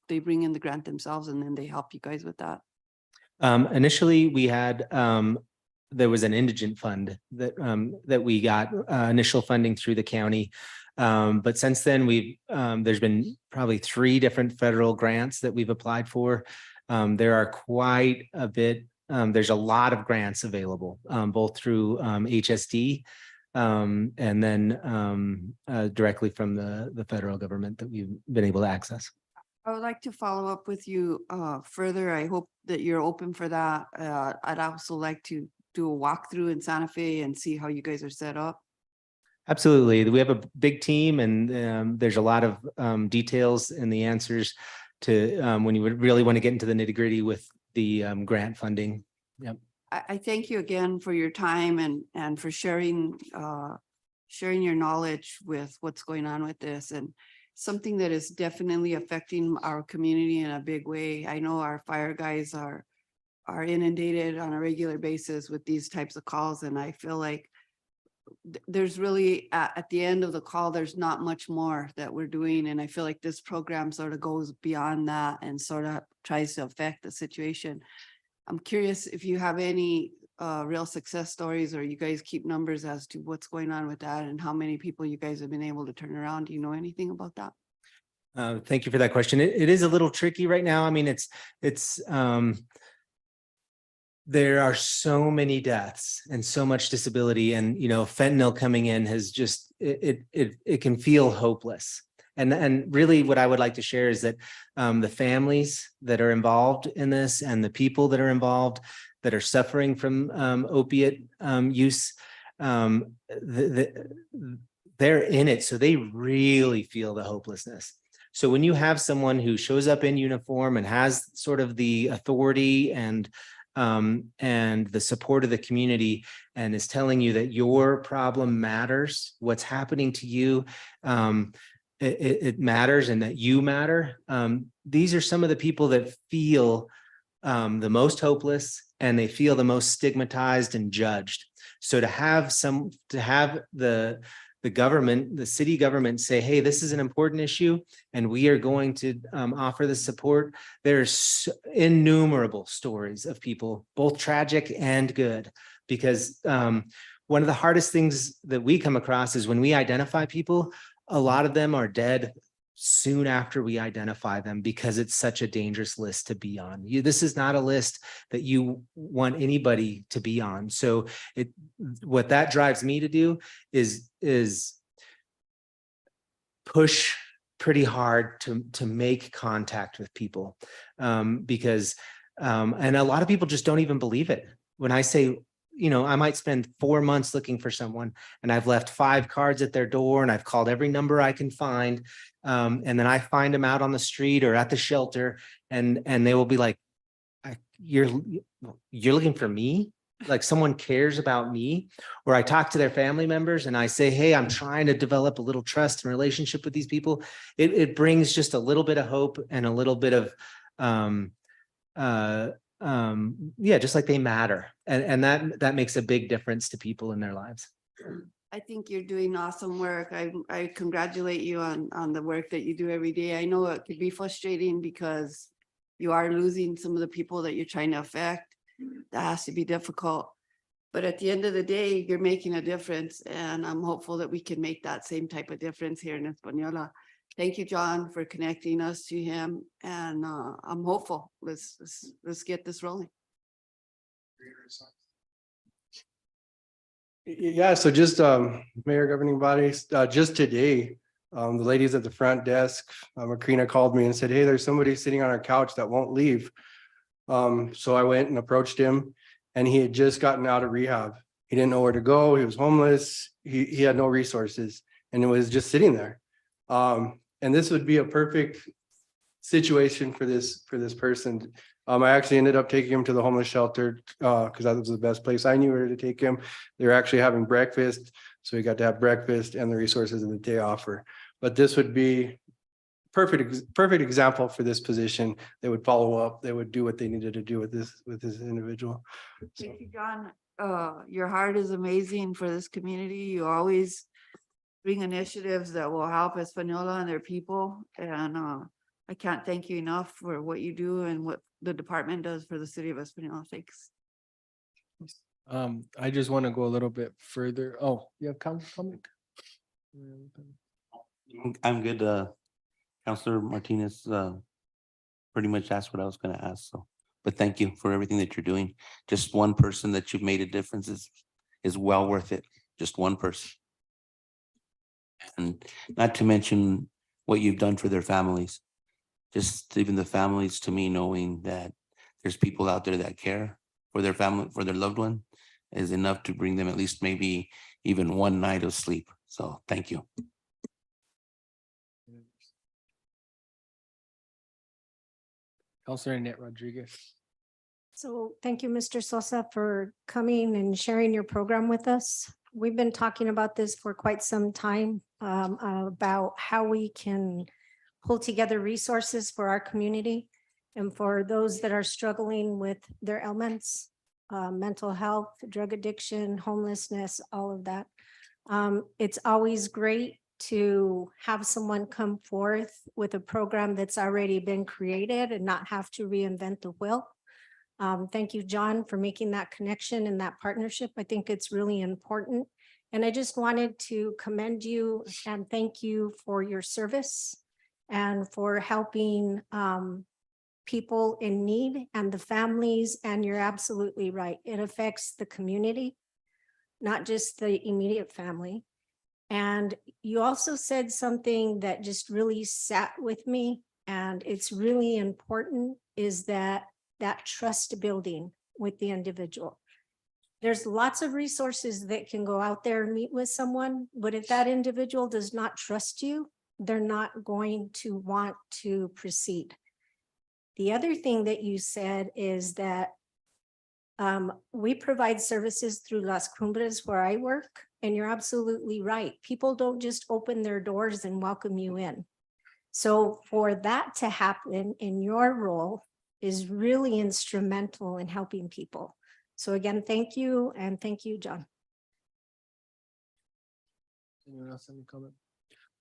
bring in the grant themselves and then they help you guys with that. Initially, we had there was an indigent fund that we got initial funding through the county. But since then, there's been probably 3 different federal grants that we've applied for. There are quite a bit. There's a lot of grants available, both through HSD and then directly from the federal government that we've been able to access. I would like to follow up with you further. I hope that you're open for that. I'd also like to do a walkthrough in Santa Fe and see how you guys are set up. Absolutely. We have a big team, and there's a lot of details in the answers to when you would really want to get into the nitty gritty with the grant funding. Yep. I thank you again for your time and for sharing your knowledge with what's going on with this. And something that is definitely affecting our community in a big way. I know our fire guys are inundated on a regular basis with these types of calls, and I feel like there's really, at the end of the call, there's not much more that we're doing. And I feel like this program sort of goes beyond that and sort of tries to affect the situation. I'm curious if you have any real success stories, or you guys keep numbers as to what's going on with that and how many people you guys have been able to turn around. Do you know anything about that? Thank you for that question. It is a little tricky right now. I mean, there are so many deaths and so much disability, and fentanyl coming in has just it can feel hopeless. And really what I would like to share is that the families that are involved in this and the people that are involved that are suffering from opiate use, they're in it, so they really feel the hopelessness. So when you have someone who shows up in uniform and has sort of the authority and the support of the community and is telling you that your problem matters, what's happening to you, it matters, and that you matter. These are some of the people that feel the most hopeless, and they feel the most stigmatized and judged. So to have the government, the city government say, hey, this is an important issue and we are going to offer the support. There's innumerable stories of people, both tragic and good, because one of the hardest things that we come across is when we identify people, a lot of them are dead soon after we identify them, because it's such a dangerous list to be on. This is not a list that you want anybody to be on. So what that drives me to do is push pretty hard to make contact with people, because and a lot of people just don't even believe it. When I say, I might spend 4 months looking for someone, and I've left 5 cards at their door, and I've called every number I can find. And then I find them out on the street or at the shelter, and they will be like, you're looking for me? Like someone cares about me? Or I talk to their family members and I say, hey, I'm trying to develop a little trust and relationship with these people. It brings just a little bit of hope and a little bit of, just like they matter. And that makes a big difference to people in their lives. I think you're doing awesome work. I congratulate you on the work that you do every day. I know it could be frustrating because you are losing some of the people that you're trying to affect. That has to be difficult. But at the end of the day, you're making a difference, and I'm hopeful that we can make that same type of difference here in Española. Thank you, John, for connecting us to him, and I'm hopeful. Let's get this rolling. Yeah, so just Mayor, governing bodies, just today, the ladies at the front desk, Macrina called me and said, hey, there's somebody sitting on our couch that won't leave. So I went and approached him, and he had just gotten out of rehab. He didn't know where to go. He was homeless. He had no resources, and it was just sitting there. And this would be a perfect situation for this person. I actually ended up taking him to the homeless shelter because that was the best place I knew where to take him. They were actually having breakfast, so he got to have breakfast and the resources that they offer. But this would be perfect example for this position. They would follow up. They would do what they needed to do with this individual. So. Thank you, John. Your heart is amazing for this community. You always bring initiatives that will help Española and their people. And I can't thank you enough for what you do and what the department does for the city of Española. Thanks. I just want to go a little bit further. Oh, you have comment? I'm good. Councilor Martinez pretty much asked what I was going to ask. So, but thank you for everything that you're doing. Just one person that you've made a difference is well worth it. Just one person. And not to mention what you've done for their families. Just even the families, to me, knowing that there's people out there that care for their family, for their loved one, is enough to bring them at least maybe even one night of sleep. So thank you. Councilor Annette Rodriguez. So thank you, Mr. Sosa, for coming and sharing your program with us. we've been talking about this for quite some time, about how we can pull together resources for our community and for those that are struggling with their ailments, mental health, drug addiction, homelessness, all of that. It's always great to have someone come forth with a program that's already been created and not have to reinvent the wheel. Thank you, John, for making that connection and that partnership. I think it's really important. And I just wanted to commend you and thank you for your service and for helping people in need and the families. And you're absolutely right. It affects the community, not just the immediate family. And you also said something that just really sat with me, and it's really important, is that trust building with the individual. There's lots of resources that can go out there and meet with someone, but if that individual does not trust you, they're not going to want to proceed. The other thing that you said is that we provide services through Las Cumbres where I work, and you're absolutely right. People don't just open their doors and welcome you in. So for that to happen in your role is really instrumental in helping people. So again, thank you, and thank you, John. Anyone else have any comment?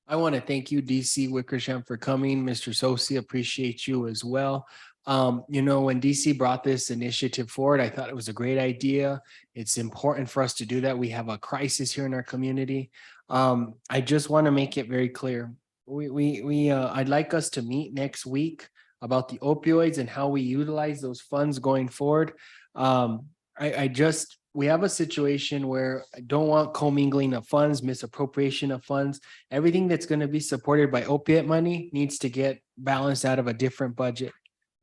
I want to thank you, DC Wickersham, for coming. Mr. Sosi, appreciate you as well. You know, when DC brought this initiative forward, I thought it was a great idea. It's important for us to do that. We have a crisis here in our community. I just want to make it very clear. I'd like us to meet next week about the opioids and how we utilize those funds going forward. We have a situation where I don't want commingling of funds, misappropriation of funds. Everything that's going to be supported by opiate money needs to get balanced out of a different budget.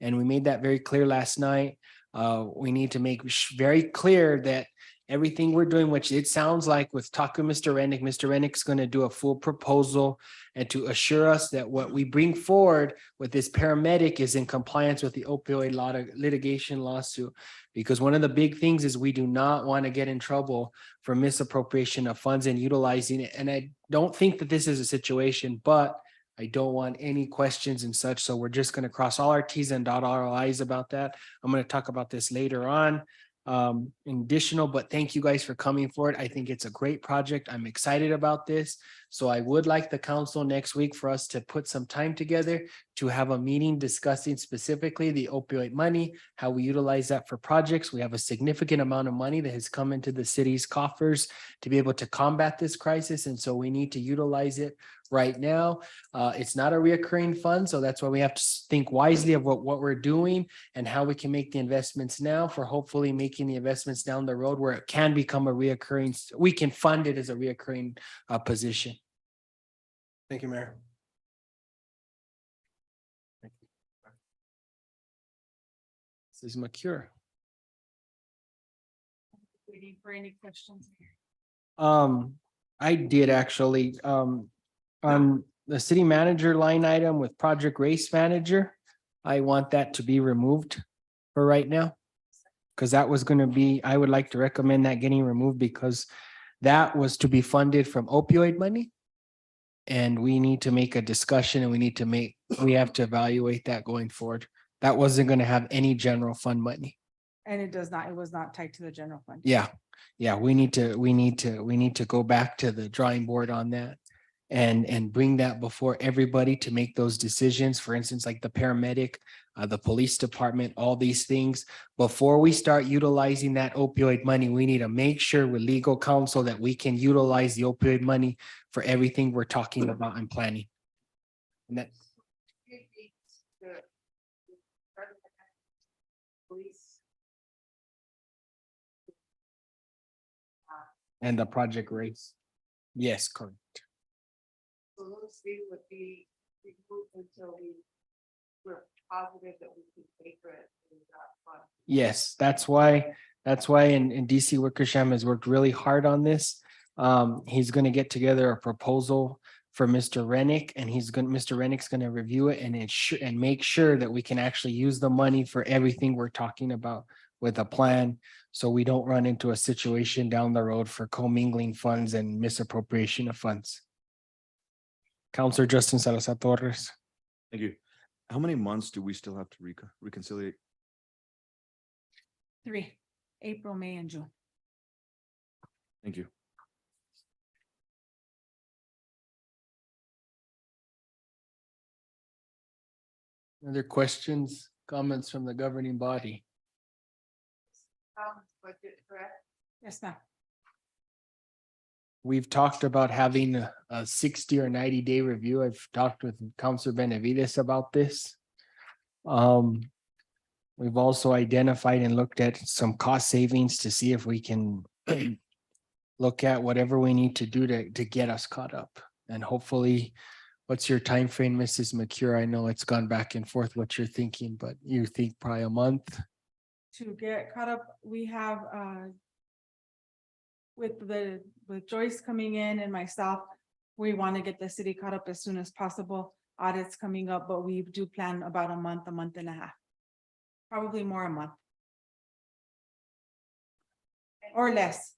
And we made that very clear last night. We need to make very clear that everything we're doing, which it sounds like with talking to Mr. Rennick's going to do a full proposal and to assure us that what we bring forward with this paramedic is in compliance with the opioid litigation lawsuit. Because one of the big things is we do not want to get in trouble for misappropriation of funds and utilizing it. And I don't think that this is a situation, but I don't want any questions and such. So we're just going to cross all our T's and dot all our I's about that. I'm going to talk about this later on. Additional, but thank you guys for coming forward. I think it's a great project. I'm excited about this. So I would like the council next week for us to put some time together to have a meeting discussing specifically the opioid money, how we utilize that for projects. We have a significant amount of money that has come into the city's coffers to be able to combat this crisis. And so we need to utilize it right now. It's not a reoccurring fund. So that's why we have to think wisely of what we're doing and how we can make the investments now for hopefully making the investments down the road where it can become a reoccurring, we can fund it as a reoccurring position. Thank you, Mayor. This is McCure. Waiting for any questions. I did actually, on the city manager line item with project race manager, I want that to be removed for right now. Because that was going to be, I would like to recommend that getting removed because that was to be funded from opioid money. And we need to make a discussion and we have to evaluate that going forward. That wasn't going to have any general fund money. And it was not tied to the general fund. Yeah, we need to go back to the drawing board on that and bring that before everybody to make those decisions. For instance, like the paramedic, the police department, all these things. Before we start utilizing that opioid money, we need to make sure with legal counsel that we can utilize the opioid money for everything we're talking about and planning. And that. And the project race. Yes, correct. So those fees would be removed until we're positive that we can pay for it. Yes, that's why in DC Wickersham has worked really hard on this. He's going to get together a proposal for Mr. Rennick and Mr. Rennick's going to review it and make sure that we can actually use the money for everything we're talking about with a plan, so we don't run into a situation down the road for commingling funds and misappropriation of funds. Counselor Justin Salazar Torres. Thank you. How many months do we still have to reconcile? 3, April, May, and June. Thank you. Other questions, comments from the governing body? Yes, ma'am. We've talked about having a 60 or 90-day review. I've talked with Councilor Benavides about this. We've also identified and looked at some cost savings to see if we can look at whatever we need to do to get us caught up. And hopefully, what's your time frame, Mrs. McCure? I know it's gone back and forth what you're thinking, but you think probably a month? To get caught up, we have with Joyce coming in and myself, we want to get the city caught up as soon as possible. Audits coming up, but we do plan about a month and a half. Probably more a month. Or less.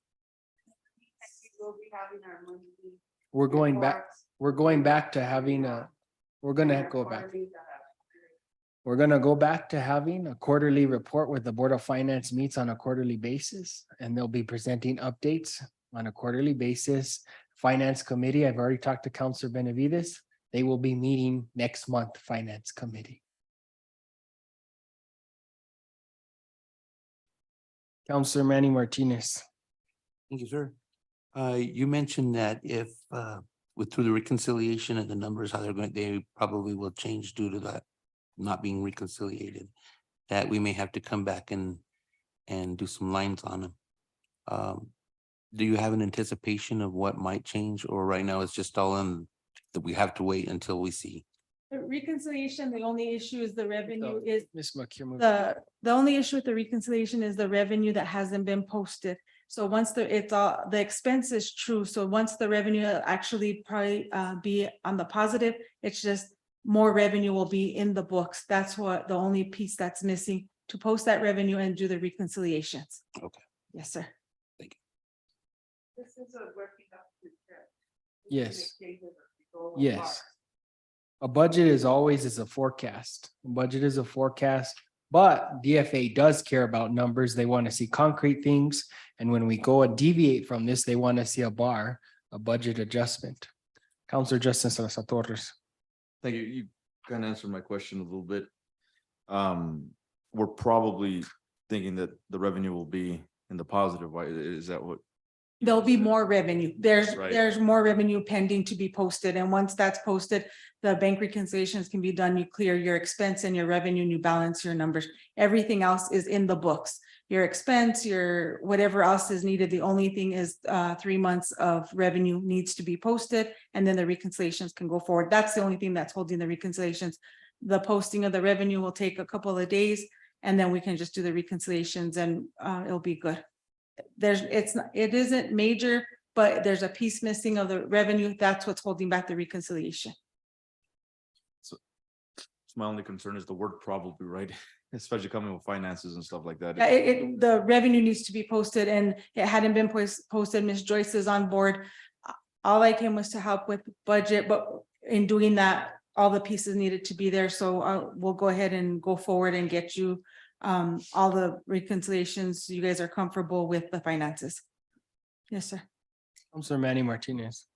We're going back to having we're gonna go back to having a quarterly report where the Board of Finance meets on a quarterly basis, and they'll be presenting updates on a quarterly basis. Finance Committee, I've already talked to Councilor Benavides. They will be meeting next month, Finance Committee. Councilor Manny Martinez. Thank you, sir. You mentioned that if through the reconciliation and the numbers, how they probably will change due to that not being reconciliated, that we may have to come back and do some lines on them. Do you have an anticipation of what might change, or right now it's just all in that we have to wait until we see? The reconciliation, the only issue is the revenue is Ms. McCure. the only issue with the reconciliation is the revenue that hasn't been posted. So once the expense is true, so once the revenue actually probably be on the positive, it's just more revenue will be in the books. That's what the only piece that's missing to post that revenue and do the reconciliations. Okay. Yes, sir. Thank you. This is a working up. Yes. Yes. A budget is always a forecast. A budget is a forecast, but DFA does care about numbers. They want to see concrete things. And when we go and deviate from this, they want to see a budget adjustment. Councilor Justin Salazar Torres. Thank you. You kind of answered my question a little bit. We're probably thinking that the revenue will be in the positive. Why is that what? There'll be more revenue. There's Right. more revenue pending to be posted. And once that's posted, the bank reconciliations can be done. You clear your expense and your revenue and you balance your numbers. Everything else is in the books. Your expense, your whatever else is needed. The only thing is 3 months of revenue needs to be posted, and then the reconciliations can go forward. That's the only thing that's holding the reconciliations. The posting of the revenue will take a couple of days, and then we can just do the reconciliations and it'll be good. It isn't major, but there's a piece missing of the revenue. That's what's holding back the reconciliation. So my only concern is the word probably, right? Especially coming with finances and stuff like that. Yeah, the revenue needs to be posted, and it hadn't been posted. Ms. Joyce is on board. All I came was to help with budget, but in doing that, all the pieces needed to be there. So we'll go ahead and go forward and get you all the reconciliations. You guys are comfortable with the finances. Yes, sir. Councilor Manny Martinez.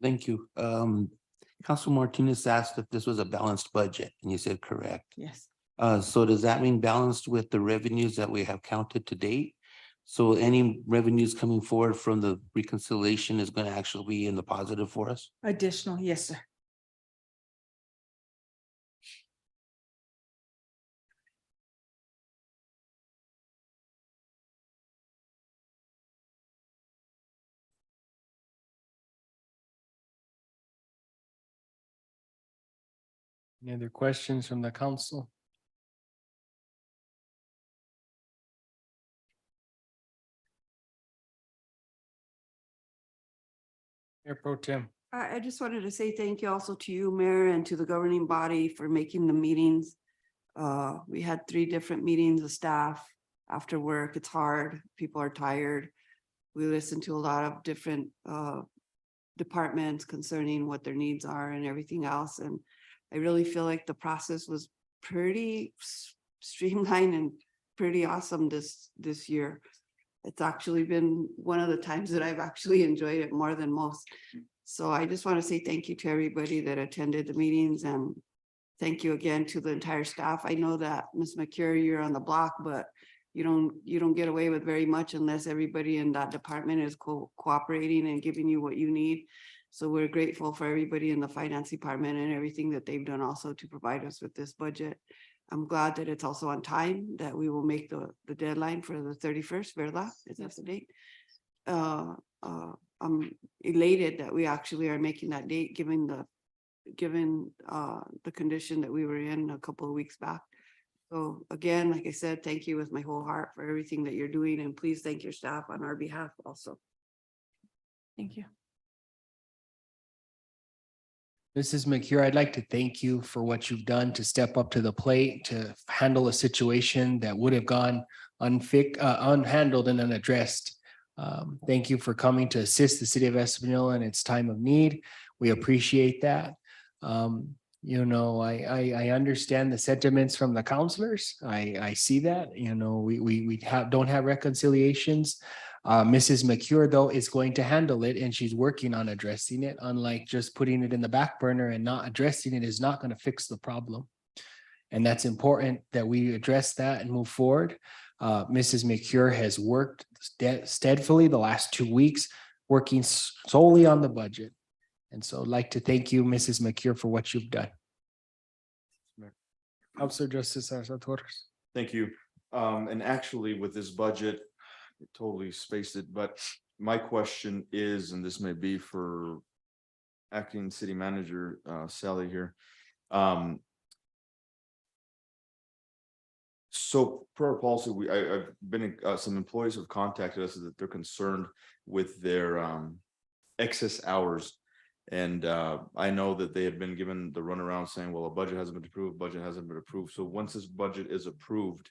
Thank you. Councilor Martinez asked if this was a balanced budget, and you said correct. Yes. So does that mean balanced with the revenues that we have counted to date? So any revenues coming forward from the reconciliation is going to actually be in the positive for us? Additional, yes, sir. Any other questions from the council? Mayor Pro Tem. I just wanted to say thank you also to you, Mayor, and to the governing body for making the meetings. We had 3 different meetings of staff after work. It's hard. People are tired. We listen to a lot of different departments concerning what their needs are and everything else. And I really feel like the process was pretty streamlined and pretty awesome this year. It's actually been one of the times that I've actually enjoyed it more than most. So I just want to say thank you to everybody that attended the meetings, and thank you again to the entire staff. I know that Ms. McCure, you're on the block, but you don't get away with very much unless everybody in that department is cooperating and giving you what you need. So we're grateful for everybody in the finance department and everything that they've done also to provide us with this budget. I'm glad that it's also on time, that we will make the deadline for the 31st, ¿verdad? Is that the date? I'm elated that we actually are making that date, given the condition that we were in a couple of weeks back. So again, like I said, thank you with my whole heart for everything that you're doing, and please thank your staff on our behalf also. Thank you. Mrs. McCure, I'd like to thank you for what you've done to step up to the plate, to handle a situation that would have gone unhandled and unaddressed. Thank you for coming to assist the city of Espanola in its time of need. We appreciate that. You know, I understand the sentiments from the counselors. I see that, you know, we don't have reconciliations. Mrs. McCure, though, is going to handle it, and she's working on addressing it. Unlike just putting it in the back burner and not addressing it is not going to fix the problem. And that's important that we address that and move forward. Mrs. McCure has worked steadfastly the last 2 weeks, working solely on the budget. And so I'd like to thank you, Mrs. McCure, for what you've done. Councilor Justice Garza Torres. Thank you. And actually with this budget, I totally spaced it, but my question is, and this may be for acting city manager, Sally here. So per our policy, I've been, some employees have contacted us that they're concerned with their excess hours. And I know that they have been given the runaround saying, well, a budget hasn't been approved, budget hasn't been approved. So once this budget is approved,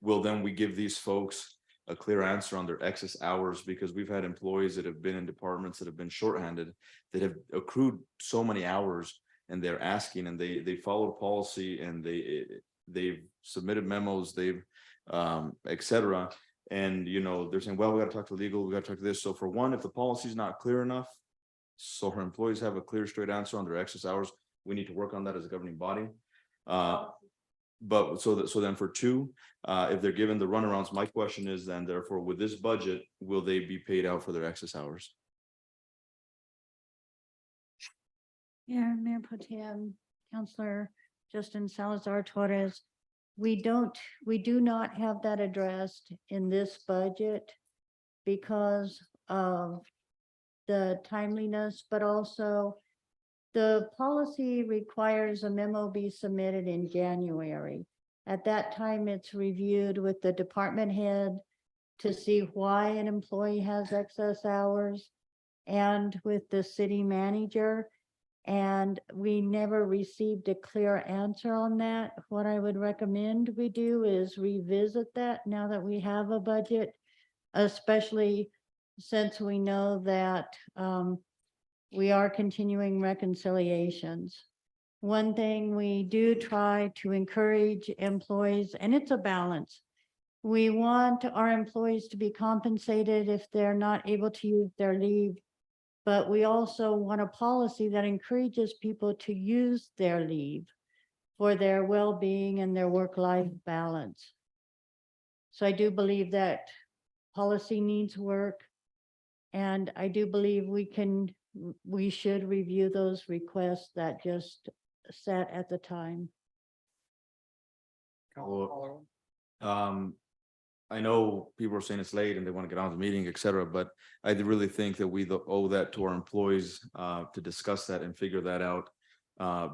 will then we give these folks a clear answer on their excess hours? Because we've had employees that have been in departments that have been shorthanded, that have accrued so many hours, and they're asking, and they followed policy, and they've submitted memos, they've et cetera. And, you know, they're saying, well, we got to talk to legal, we got to talk to this. So for one, if the policy is not clear enough, so her employees have a clear, straight answer on their excess hours, we need to work on that as a governing body. But so then for two, if they're given the runarounds, my question is then, therefore, with this budget, will they be paid out for their excess hours? Yeah, Mayor Pro Tem, Councilor Justin Salazar Torres. We do not have that addressed in this budget because of the timeliness, but also the policy requires a memo be submitted in January. At that time, it's reviewed with the department head to see why an employee has excess hours, and with the city manager. And we never received a clear answer on that. What I would recommend we do is revisit that now that we have a budget, especially since we know that we are continuing reconciliations. One thing we do try to encourage employees, and it's a balance. We want our employees to be compensated if they're not able to use their leave, but we also want a policy that encourages people to use their leave for their well-being and their work-life balance. So I do believe that policy needs work, and I do believe we should review those requests that just sat at the time. I know people are saying it's late and they want to get on with the meeting, et cetera, but I really think that we owe that to our employees to discuss that and figure that out.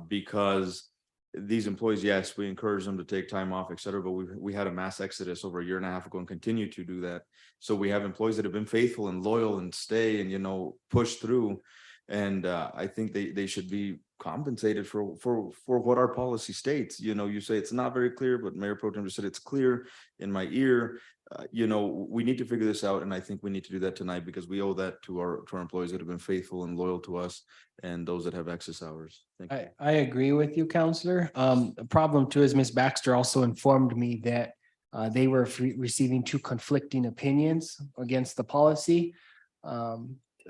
Because these employees, yes, we encourage them to take time off, et cetera, but we had a mass exodus over a year and a half ago and continue to do that. So we have employees that have been faithful and loyal and stay and, you know, push through. And I think they should be compensated for what our policy states. You know, you say it's not very clear, but Mayor Pro Tem just said it's clear in my ear. You know, we need to figure this out, and I think we need to do that tonight because we owe that to our employees that have been faithful and loyal to us and those that have excess hours. Thank you. I agree with you, Counselor. The problem too is Ms. Baxter also informed me that they were receiving two conflicting opinions against the policy.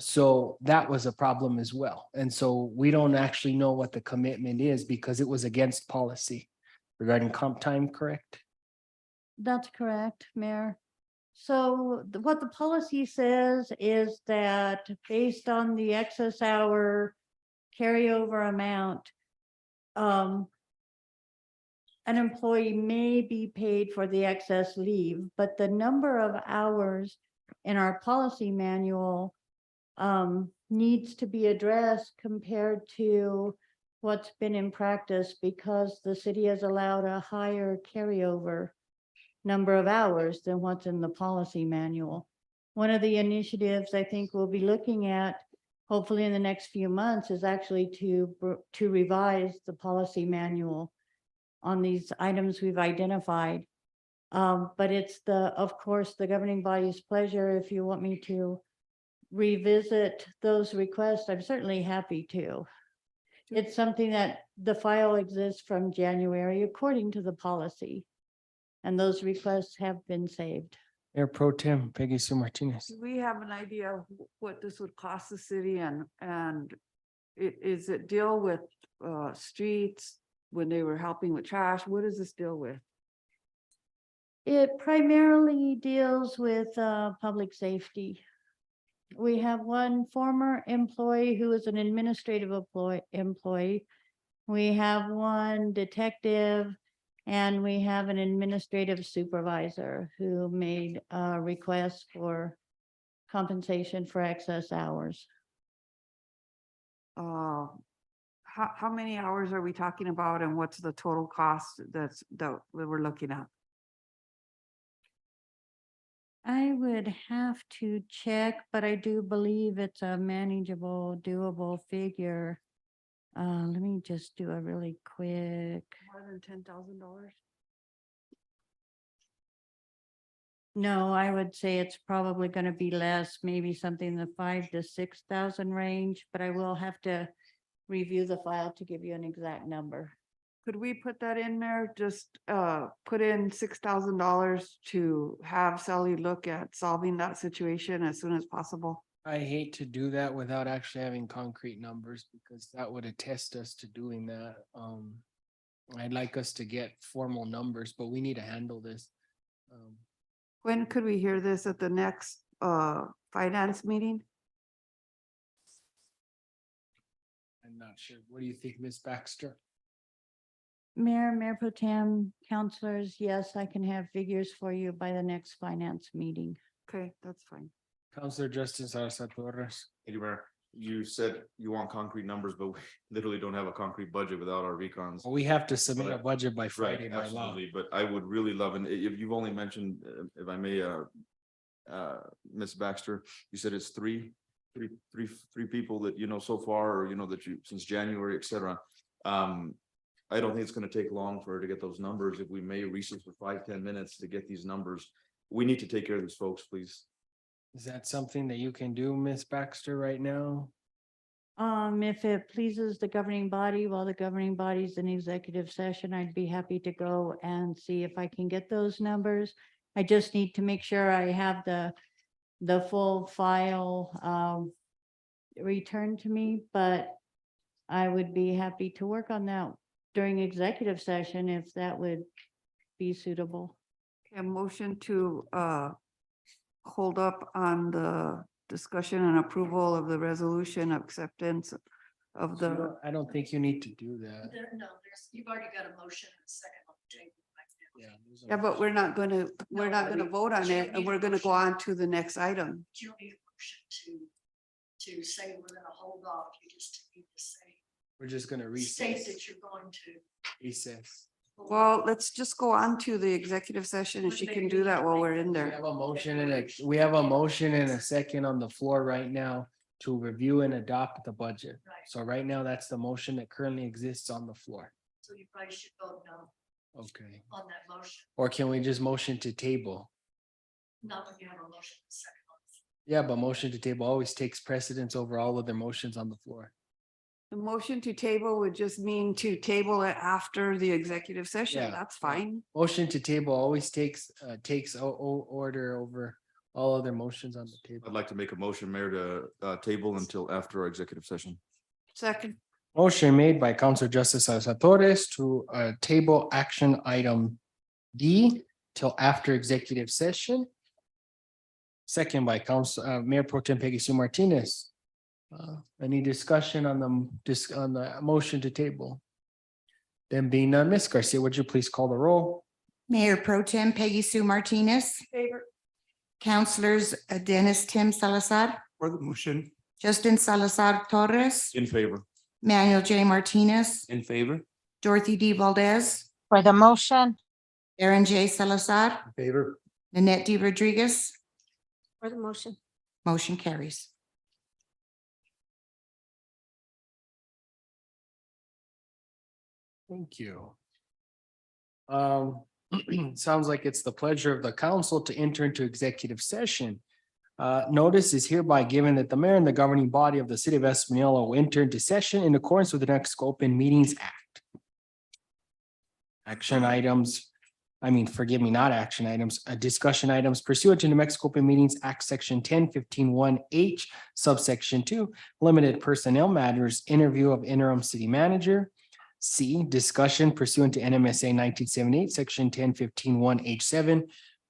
So that was a problem as well. And so we don't actually know what the commitment is because it was against policy regarding comp time, correct? That's correct, Mayor. So what the policy says is that based on the excess hour carryover amount, an employee may be paid for the excess leave, but the number of hours in our policy manual needs to be addressed compared to what's been in practice because the city has allowed a higher carryover number of hours than what's in the policy manual. One of the initiatives I think we'll be looking at, hopefully in the next few months, is actually to revise the policy manual on these items we've identified. But it's of course, the governing body's pleasure. If you want me to revisit those requests, I'm certainly happy to. It's something that the file exists from January according to the policy. And those requests have been saved. Mayor Pro Tem Peggy Sue Martinez. Do we have an idea of what this would cost the city and is it deal with streets when they were helping with trash? What does this deal with? It primarily deals with public safety. We have one former employee who is an administrative employee. We have one detective, and we have an administrative supervisor who made a request for compensation for excess hours. How many hours are we talking about and what's the total cost that we're looking at? I would have to check, but I do believe it's a manageable, doable figure. Let me just do a really quick. More than $10,000? No, I would say it's probably going to be less, maybe something in the 5,000 to 6,000 range, but I will have to review the file to give you an exact number. Could we put that in there? Just put in $6,000 to have Sally look at solving that situation as soon as possible. I hate to do that without actually having concrete numbers because that would attest us to doing that. I'd like us to get formal numbers, but we need to handle this. When could we hear this at the next finance meeting? I'm not sure. What do you think, Ms. Baxter? Mayor Pro Tem, councilors, yes, I can have figures for you by the next finance meeting. Okay, that's fine. Councilor Justin Salazar Torres. Thank you, Mayor. You said you want concrete numbers, but we literally don't have a concrete budget without our recons. We have to submit a Right. budget by Friday by law. Absolutely, but I would really love, and if you've only mentioned, if I may, Ms. Baxter, you said it's three people that you know so far, or you know that you since January, et cetera. I don't think it's gonna take long for her to get those numbers. If we may recess for 5-10 minutes to get these numbers, we need to take care of these folks, please. Is that something that you can do, Ms. Baxter, right now? If it pleases the governing body, while the governing body's in executive session, I'd be happy to go and see if I can get those numbers. I just need to make sure I have the full file returned to me, but I would be happy to work on that during executive session if that would be suitable. A motion to hold up on the discussion and approval of the resolution acceptance of the. I don't think you need to do that. You've already got a motion and a second on the table. Yeah, but we're not gonna vote on it and we're gonna go on to the next item. You don't need a motion to say we're gonna hold off. You just need to say, We're just gonna state recess. that you're going to. Recess. Well, let's just go on to the executive session and she can do that while we're in We there. have a motion and we have a motion and a second on the floor right now to review and adopt the budget. Right. So right now, that's the motion that currently exists on the floor. So you probably should vote no Okay. on that motion, Or can we just motion to table? not when you have a motion second. Yeah, but motion to table always takes precedence over all other motions on the floor. The motion to table would just mean to table it after the executive session. Yeah. That's fine. Motion to table always takes order over all other motions on the table. I'd like to make a motion, Mayor, to table until after our executive session. Second. Motion made by Councilor Justice Salazar Torres to table action item D till after executive session. Second by Mayor Pro Tem Peggy Sue Martinez. Any discussion on the motion to table? Then being none, Ms. Garcia, would you please call the roll? Mayor Pro Tem Peggy Sue Martinez, Favor. Councilors Dennis Tim Salazar, For the motion. Justin Salazar Torres, In favor. Manuel J. Martinez, In favor? Dorothy D. Valdez, For the motion. Aaron J. Salazar, Favor. Nanette D. Rodriguez, For the motion. motion carries. Thank you. Sounds like it's the pleasure of the council to enter into executive session. Notice is hereby given that the mayor and the governing body of the city of Espanola will enter into session in accordance with the next Open Meetings Act. Action items, forgive me, not action items, discussion items pursuant to New Mexico Open Meetings Act, Section 10-15-1H, subsection 2, limited personnel matters, interview of interim city manager. C, discussion pursuant to NMSA 1978, Section 10-15-1H7,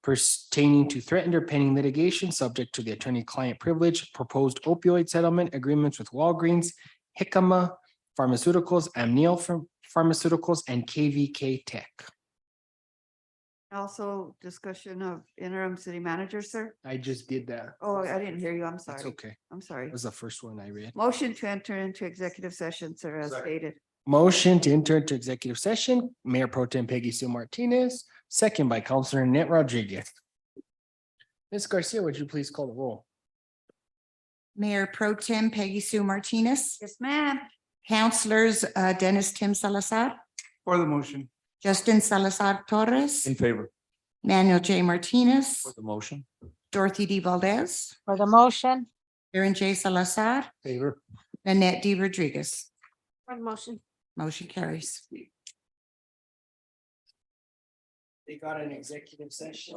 pertaining to threatened or pending litigation subject to the attorney-client privilege, proposed opioid settlement agreements with Walgreens, Hikama Pharmaceuticals, Amneal Pharmaceuticals, and KVK Tech. Also discussion of interim city manager, sir. I just did that. Oh, I didn't hear you. I'm That's sorry. okay. I'm sorry. That was the first one I read. Motion to enter into executive session, sir, as stated. Motion to enter into executive session, Mayor Pro Tem Peggy Sue Martinez, second by Councilor Annette Rodriguez. Ms. Garcia, would you please call the roll? Mayor Pro Tem Peggy Sue Martinez, Yes, ma'am. Councilors Dennis Tim Salazar, For the motion. Justin Salazar Torres, In favor. Manuel J. Martinez, For the motion? Dorothy D. Valdez, For the motion. Aaron J. Salazar, Favor. Nanette D. Rodriguez. For the motion. Motion carries. They got an executive session.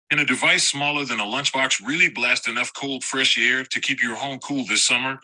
Can a device smaller than a lunchbox really blast enough cold, fresh air to keep your home cool this summer?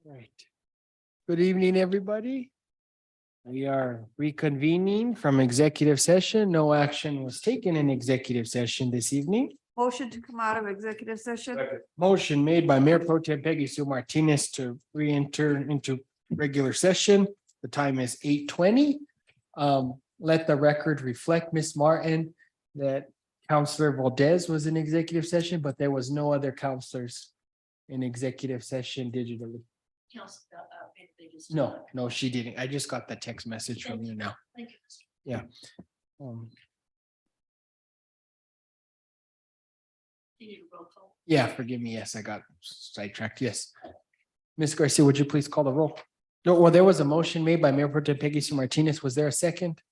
Right. Good evening, everybody. We are reconvening from executive session. No action was taken in executive session this evening. Motion to come out of executive session. Motion made by Mayor Pro Tem Peggy Sue Martinez to re-enter into regular session. The time is 8:20. Let the record reflect, Ms. Martin, that Councilor Valdez was in executive session, but there was no other counselors in executive session digitally. No, she didn't. I just got the text message from you now. Thank you. Yeah. Um, You need a roll call. Yeah, forgive me. Yes, I got sidetracked. Yes. Ms. Garcia, would you please call the roll? No, well, there was a motion made by Mayor Pro Tem Peggy Sue Martinez. Was there a second?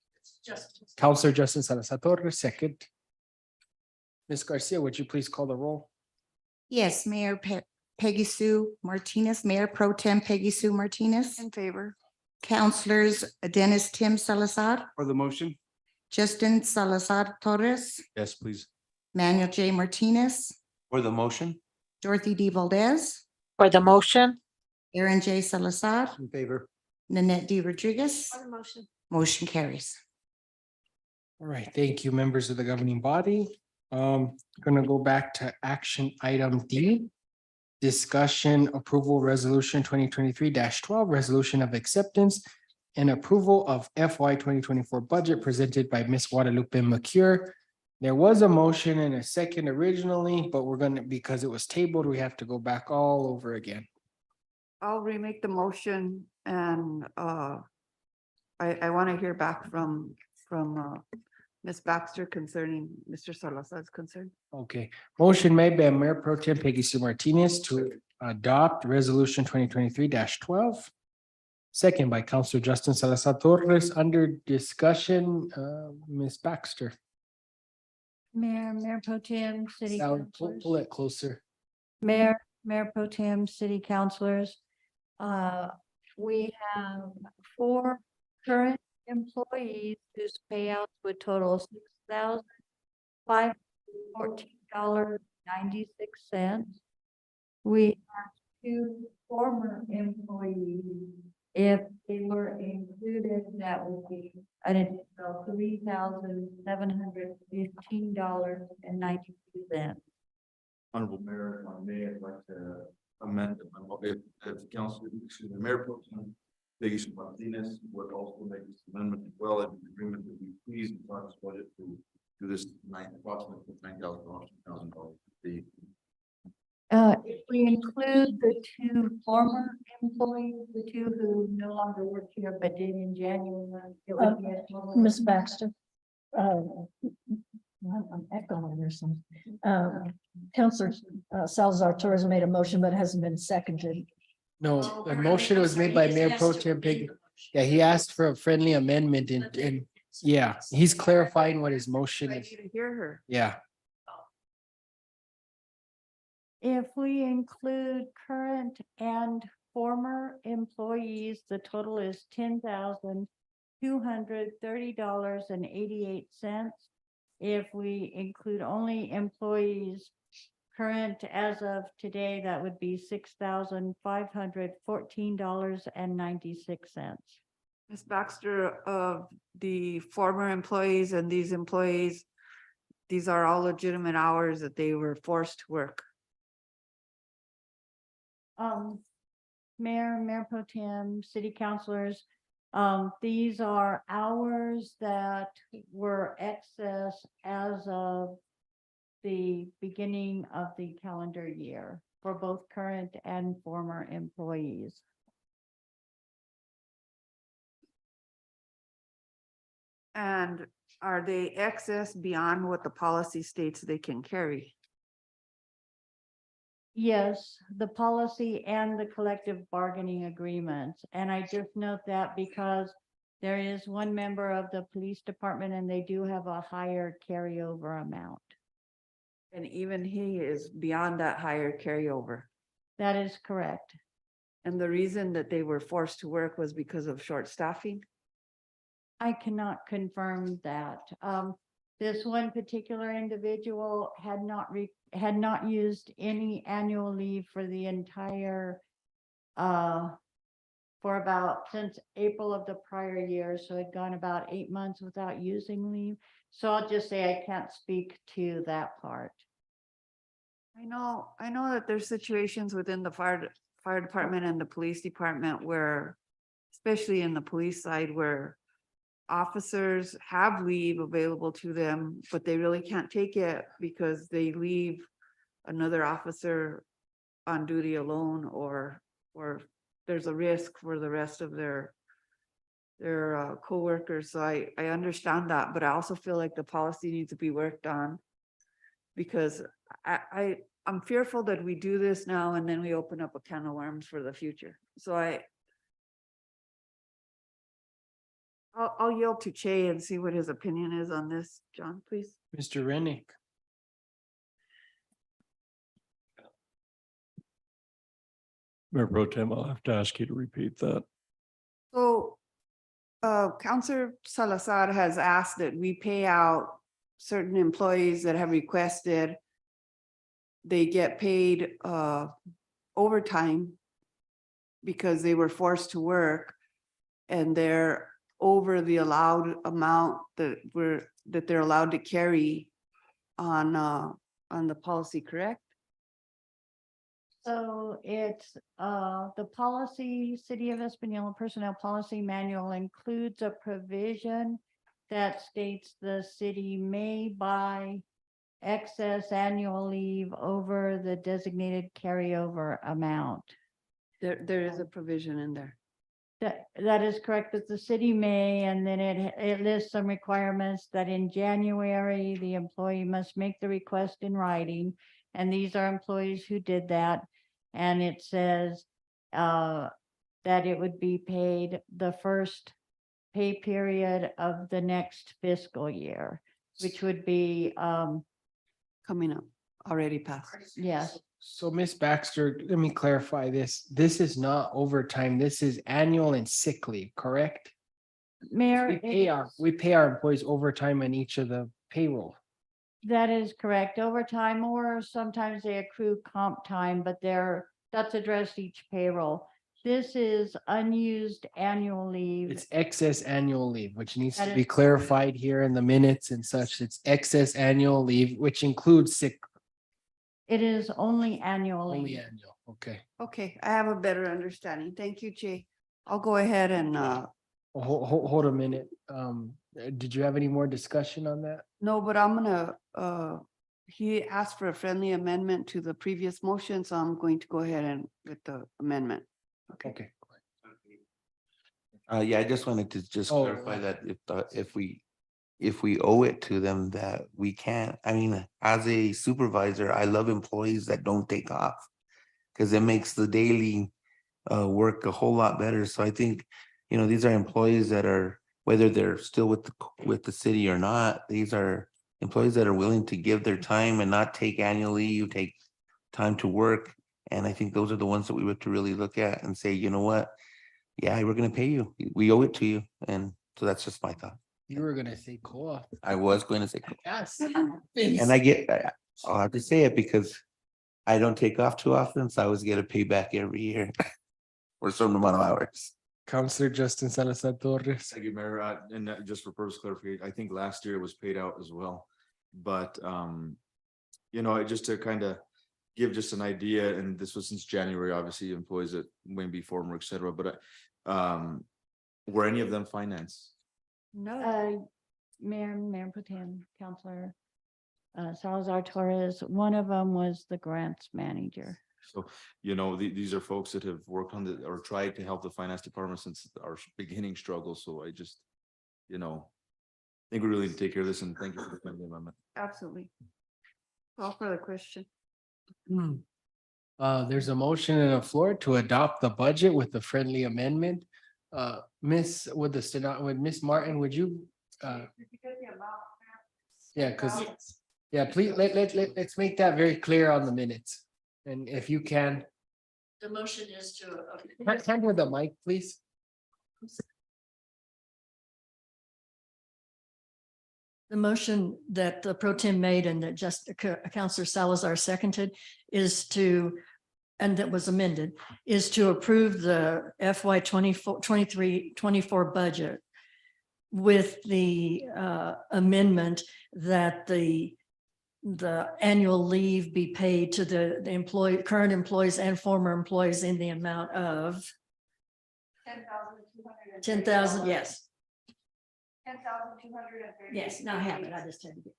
Just. Counselor Justin Salazar Torres, second. Ms. Garcia, would you please call the roll? Yes, Mayor Peggy Sue Martinez, Mayor Pro Tem Peggy Sue Martinez, In favor. Councilors Dennis Tim Salazar, For the motion? Justin Salazar Torres, Yes, please. Manuel J. Martinez, For the motion? Dorothy D. Valdez, For the motion? Aaron J. Salazar, In favor. Nanette D. Rodriguez. On the motion. Motion carries. All right, thank you, members of the governing body. Gonna go back to action item D. Discussion approval resolution 2023-12, resolution of acceptance and approval of FY 2024 budget presented by Ms. Guadalupe McCure. There was a motion and a second originally, but we're gonna, because it was tabled, we have to go back all over again. I'll remake the motion and I want to hear back from Ms. Baxter concerning Mr. Salazar's concern. Okay, motion made by Mayor Pro Tem Peggy Sue Martinez to adopt resolution 2023-12. Second by Councilor Justin Salazar Torres. Under discussion, Ms. Baxter. Mayor Pro Tem, City Sally, Councilors. pull it closer. Mayor Pro Tem, City Councilors. We have 4 current employees whose payouts would total $6,514.96. We have 2 former employees. If they were included, that would be an additional $3,715.92. Honorable Mayor, if I may, I'd like to amend my if Council, excuse me, Mayor Pro Tem Peggy Sue Martinez would also make this amendment as well, in agreement that we please apply this budget to this approximately $9,000. If we include the 2 former employees, the 2 who no longer work here but did in January, it would be a total. Ms. Baxter. I'm echoing or something. Councilor Salazar Torres made a motion, but it hasn't been seconded. No, the motion was made by Mayor Pro Tem Peggy. Yeah, he asked for a friendly amendment and yeah, he's clarifying what his motion I is. need to hear her. Yeah, If we include current and former employees, the total is $10,230.88. If we include only employees current as of today, that would be $6,514.96. Ms. Baxter, of the former employees and these employees, these are all legitimate hours that they were forced to work. Mayor Pro Tem, City Councilors, these are hours that were excess as of the beginning of the calendar year for both current and former employees. And are they excess beyond what the policy states they can carry? Yes, the policy and the collective bargaining agreements. And I just note that because there is one member of the police department and they do have a higher carryover amount. And even he is beyond that higher carryover. That is correct. And the reason that they were forced to work was because of short staffing? I cannot confirm that. This one particular individual had not used any annual leave for the entire for about since April of the prior year, so it'd gone about 8 months without using leave. So I'll just say I can't speak to that part. I know that there's situations within the fire department and the police department where, especially in the police side, where officers have leave available to them, but they really can't take it because they leave another officer on duty alone, or there's a risk for the rest of their coworkers. So I understand that, but I also feel like the policy needs to be worked on, because I'm fearful that we do this now and then we open up a can of worms for the future. So I'll yield to Che and see what his opinion is on this. John, please. Mr. Rennick. Mayor Pro Tem, I'll have to ask you to repeat that. So, Councilor Salazar has asked that we pay out certain employees that have requested they get paid overtime because they were forced to work and they're over the allowed amount that they're allowed to carry on the policy, correct? So it's the policy, City of Espanola Personnel Policy Manual includes a provision that states the city may buy excess annual leave over the designated carryover amount. There is a provision in there. That is correct, that the city may, and then it lists some requirements that in January, the employee must make the request in writing. And these are employees who did that. And it says that it would be paid the first pay period of the next fiscal year, which would be Coming up, already passed. yes. So Ms. Baxter, let me clarify this. This is not overtime. This is annual and sick leave, correct? Mayor, We pay our employees overtime on each of the payroll. that is correct. Overtime, or sometimes they accrue comp time, but that's addressed each payroll. This is unused annual leave. It's excess annual leave, which needs That to is be correct. clarified here in the minutes and such. It's excess annual leave, which includes sick, It is only annual only leave. annual. Okay. Okay, I have a better understanding. Thank you, Jay. I'll go ahead and Hold a minute. Did you have any more discussion on that? no, but I'm gonna he asked for a friendly amendment to the previous motion, so I'm going to go ahead and with the amendment. Okay. Yeah, I just wanted to just Oh, clarify that if we owe it to them, that we can't, I mean, as a supervisor, I love employees that don't take off. Cause it makes the daily work a whole lot better. So I think, these are employees that are, whether they're still with the city or not, these are employees that are willing to give their time and not take annual leave, take time to work. And I think those are the ones that we have to really look at and say, you know what? Yeah, we're gonna pay you. We owe it to you. And so that's just my thought. You were gonna say co-op. I was going to say, Yes. and I'll have to say it because I don't take off too often, so I always get a payback every year for a certain amount of hours. Councilor Justin Salazar Torres. Thank you, Mayor. And just for purpose clarification, I think last year it was paid out as well. But, just to kind of give just an idea, and this was since January, obviously employees that went before, et cetera, but were any of them financed? No, Mayor Pro Tem, Councilor Salazar Torres, one of them was the grants manager. So, these are folks that have worked on or tried to help the finance department since our beginning struggle. So I just, think we really need to take care of this, and thank you for the friendly amendment. absolutely. Call for the question. There's a motion on the floor to adopt the budget with the friendly amendment. Miss Martin, would you? Yeah, please, let's make that very clear on the minutes. And if you can, The motion is to. hand her the mic, please. The motion that the pro tem made and that just Councilor Salazar seconded is to and that was amended, is to approve the FY 24 budget with the amendment that the annual leave be paid to the employee, current employees and former employees in the amount of 10,000, yes. 10,230. Yes, now I have it. I just had to get.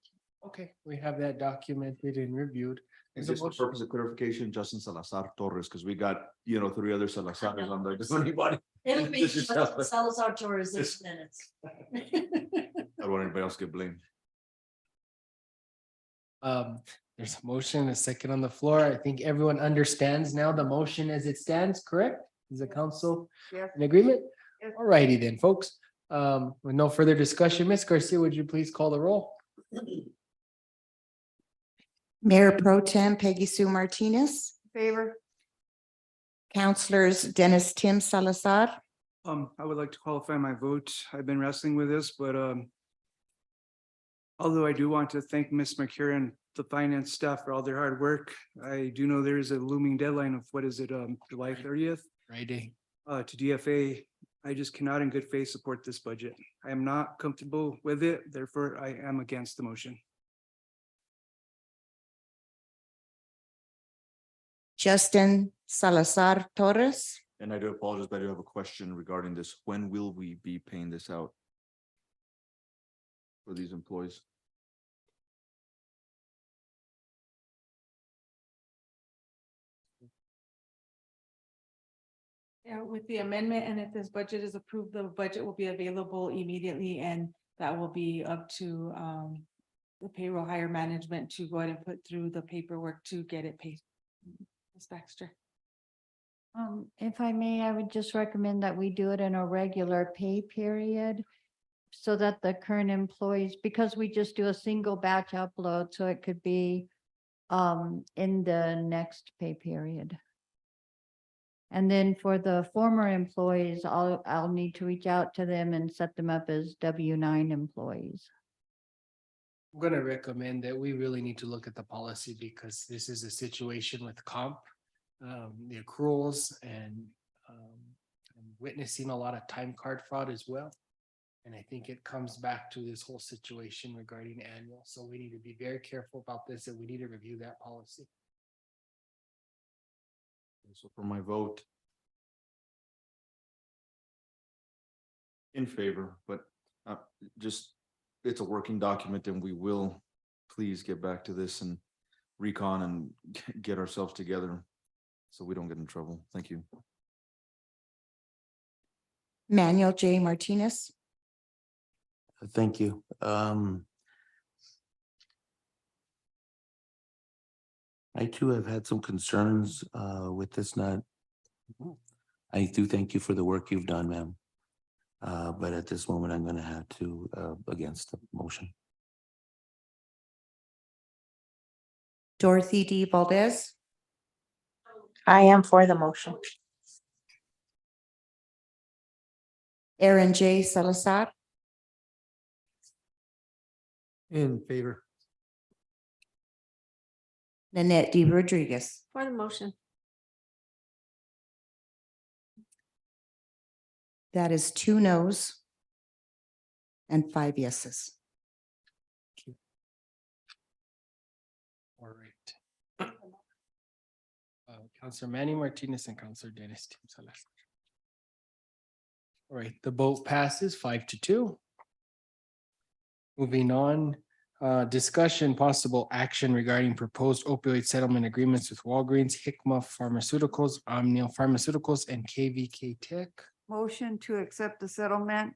Okay, we have that documented and reviewed. And Is a just for motion- purpose of clarification, Justin Salazar Torres, because we got, 3 other Salazars on there. Does anybody? It'll be This is just tough. Salazar Torres in minutes. I don't want anybody else to get blamed. There's a motion, a second on the floor. I think everyone understands now the motion as it stands, correct? Is the council Yes. in agreement? Yes. All righty then, folks. With no further discussion, Ms. Garcia, would you please call the roll? Mayor Pro Tem Peggy Sue Martinez, Favor? Councilors Dennis Tim Salazar, I would like to qualify my vote. I've been wrestling with this, but although I do want to thank Ms. McCure and the finance staff for all their hard work, I do know there is a looming deadline of what is it, July 30th? Friday. To DFA. I just cannot in good faith support this budget. I am not comfortable with it, therefore I am against the motion. Justin Salazar Torres, And I do apologize, but I do have a question regarding this. When will we be paying this out? For these employees? Yeah, with the amendment, and if this budget is approved, the budget will be available immediately, and that will be up to the payroll hire management to go ahead and put through the paperwork to get it paid. Ms. Baxter. If I may, I would just recommend that we do it in a regular pay period. So that the current employees, because we just do a single batch upload, so it could be in the next pay period. And then for the former employees, I'll need to reach out to them and set them up as W-9 employees. I'm gonna recommend that we really need to look at the policy because this is a situation with comp, the accruals and I'm witnessing a lot of time card fraud as well. And I think it comes back to this whole situation regarding annual. So we need to be very careful about this and we need to review that policy. So for my vote. In favor, but just, it's a working document and we will please get back to this and recon and get ourselves together. So we don't get in trouble. Thank you. Manuel J. Martinez, Thank you. I too have had some concerns with this not. I do thank you for the work you've done, ma'am. But at this moment, I'm gonna have to against the motion. Dorothy D. Valdez, I am for the motion. Aaron J. Salazar, In favor. Nanette D. Rodriguez. For the motion. That is 2 noes and 5 yeses. All right. Councilor Manny Martinez and Councilor Dennis Tim Salazar. All right, the vote passes 5-2. Moving on, discussion possible action regarding proposed opioid settlement agreements with Walgreens, Hikma Pharmaceuticals, Amneal Pharmaceuticals, and KVK Tech. Motion to accept the settlement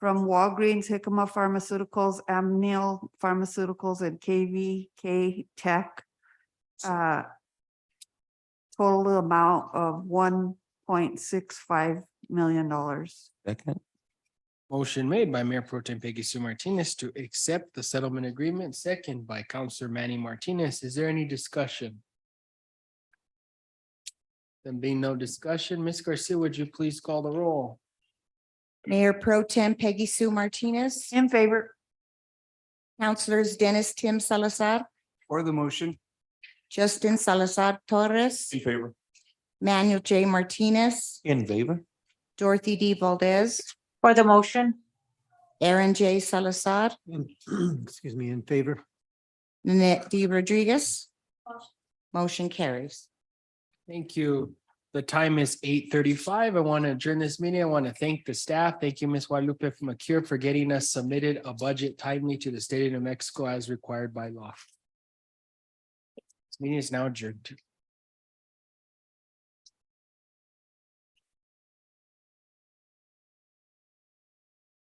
from Walgreens, Hikma Pharmaceuticals, Amneal Pharmaceuticals, and KVK Tech. Total amount of $1.65 million. Second, Motion made by Mayor Pro Tem Peggy Sue Martinez to accept the settlement agreement, second by Councilor Manny Martinez. Is there any discussion? There being no discussion, Ms. Garcia, would you please call the roll? Mayor Pro Tem Peggy Sue Martinez, In favor? Councilors Dennis Tim Salazar, For the motion. Justin Salazar Torres, In favor. Manuel J. Martinez, In favor? Dorothy D. Valdez, For the motion. Aaron J. Salazar, Excuse me, in favor? Nanette D. Rodriguez. Motion carries. Thank you. The time is 8:35. I want to adjourn this meeting. I want to thank the staff. Thank you, Ms. Guadalupe Macure, for getting us submitted a budget timely to the state of New Mexico as required by law. This meeting is now adjourned.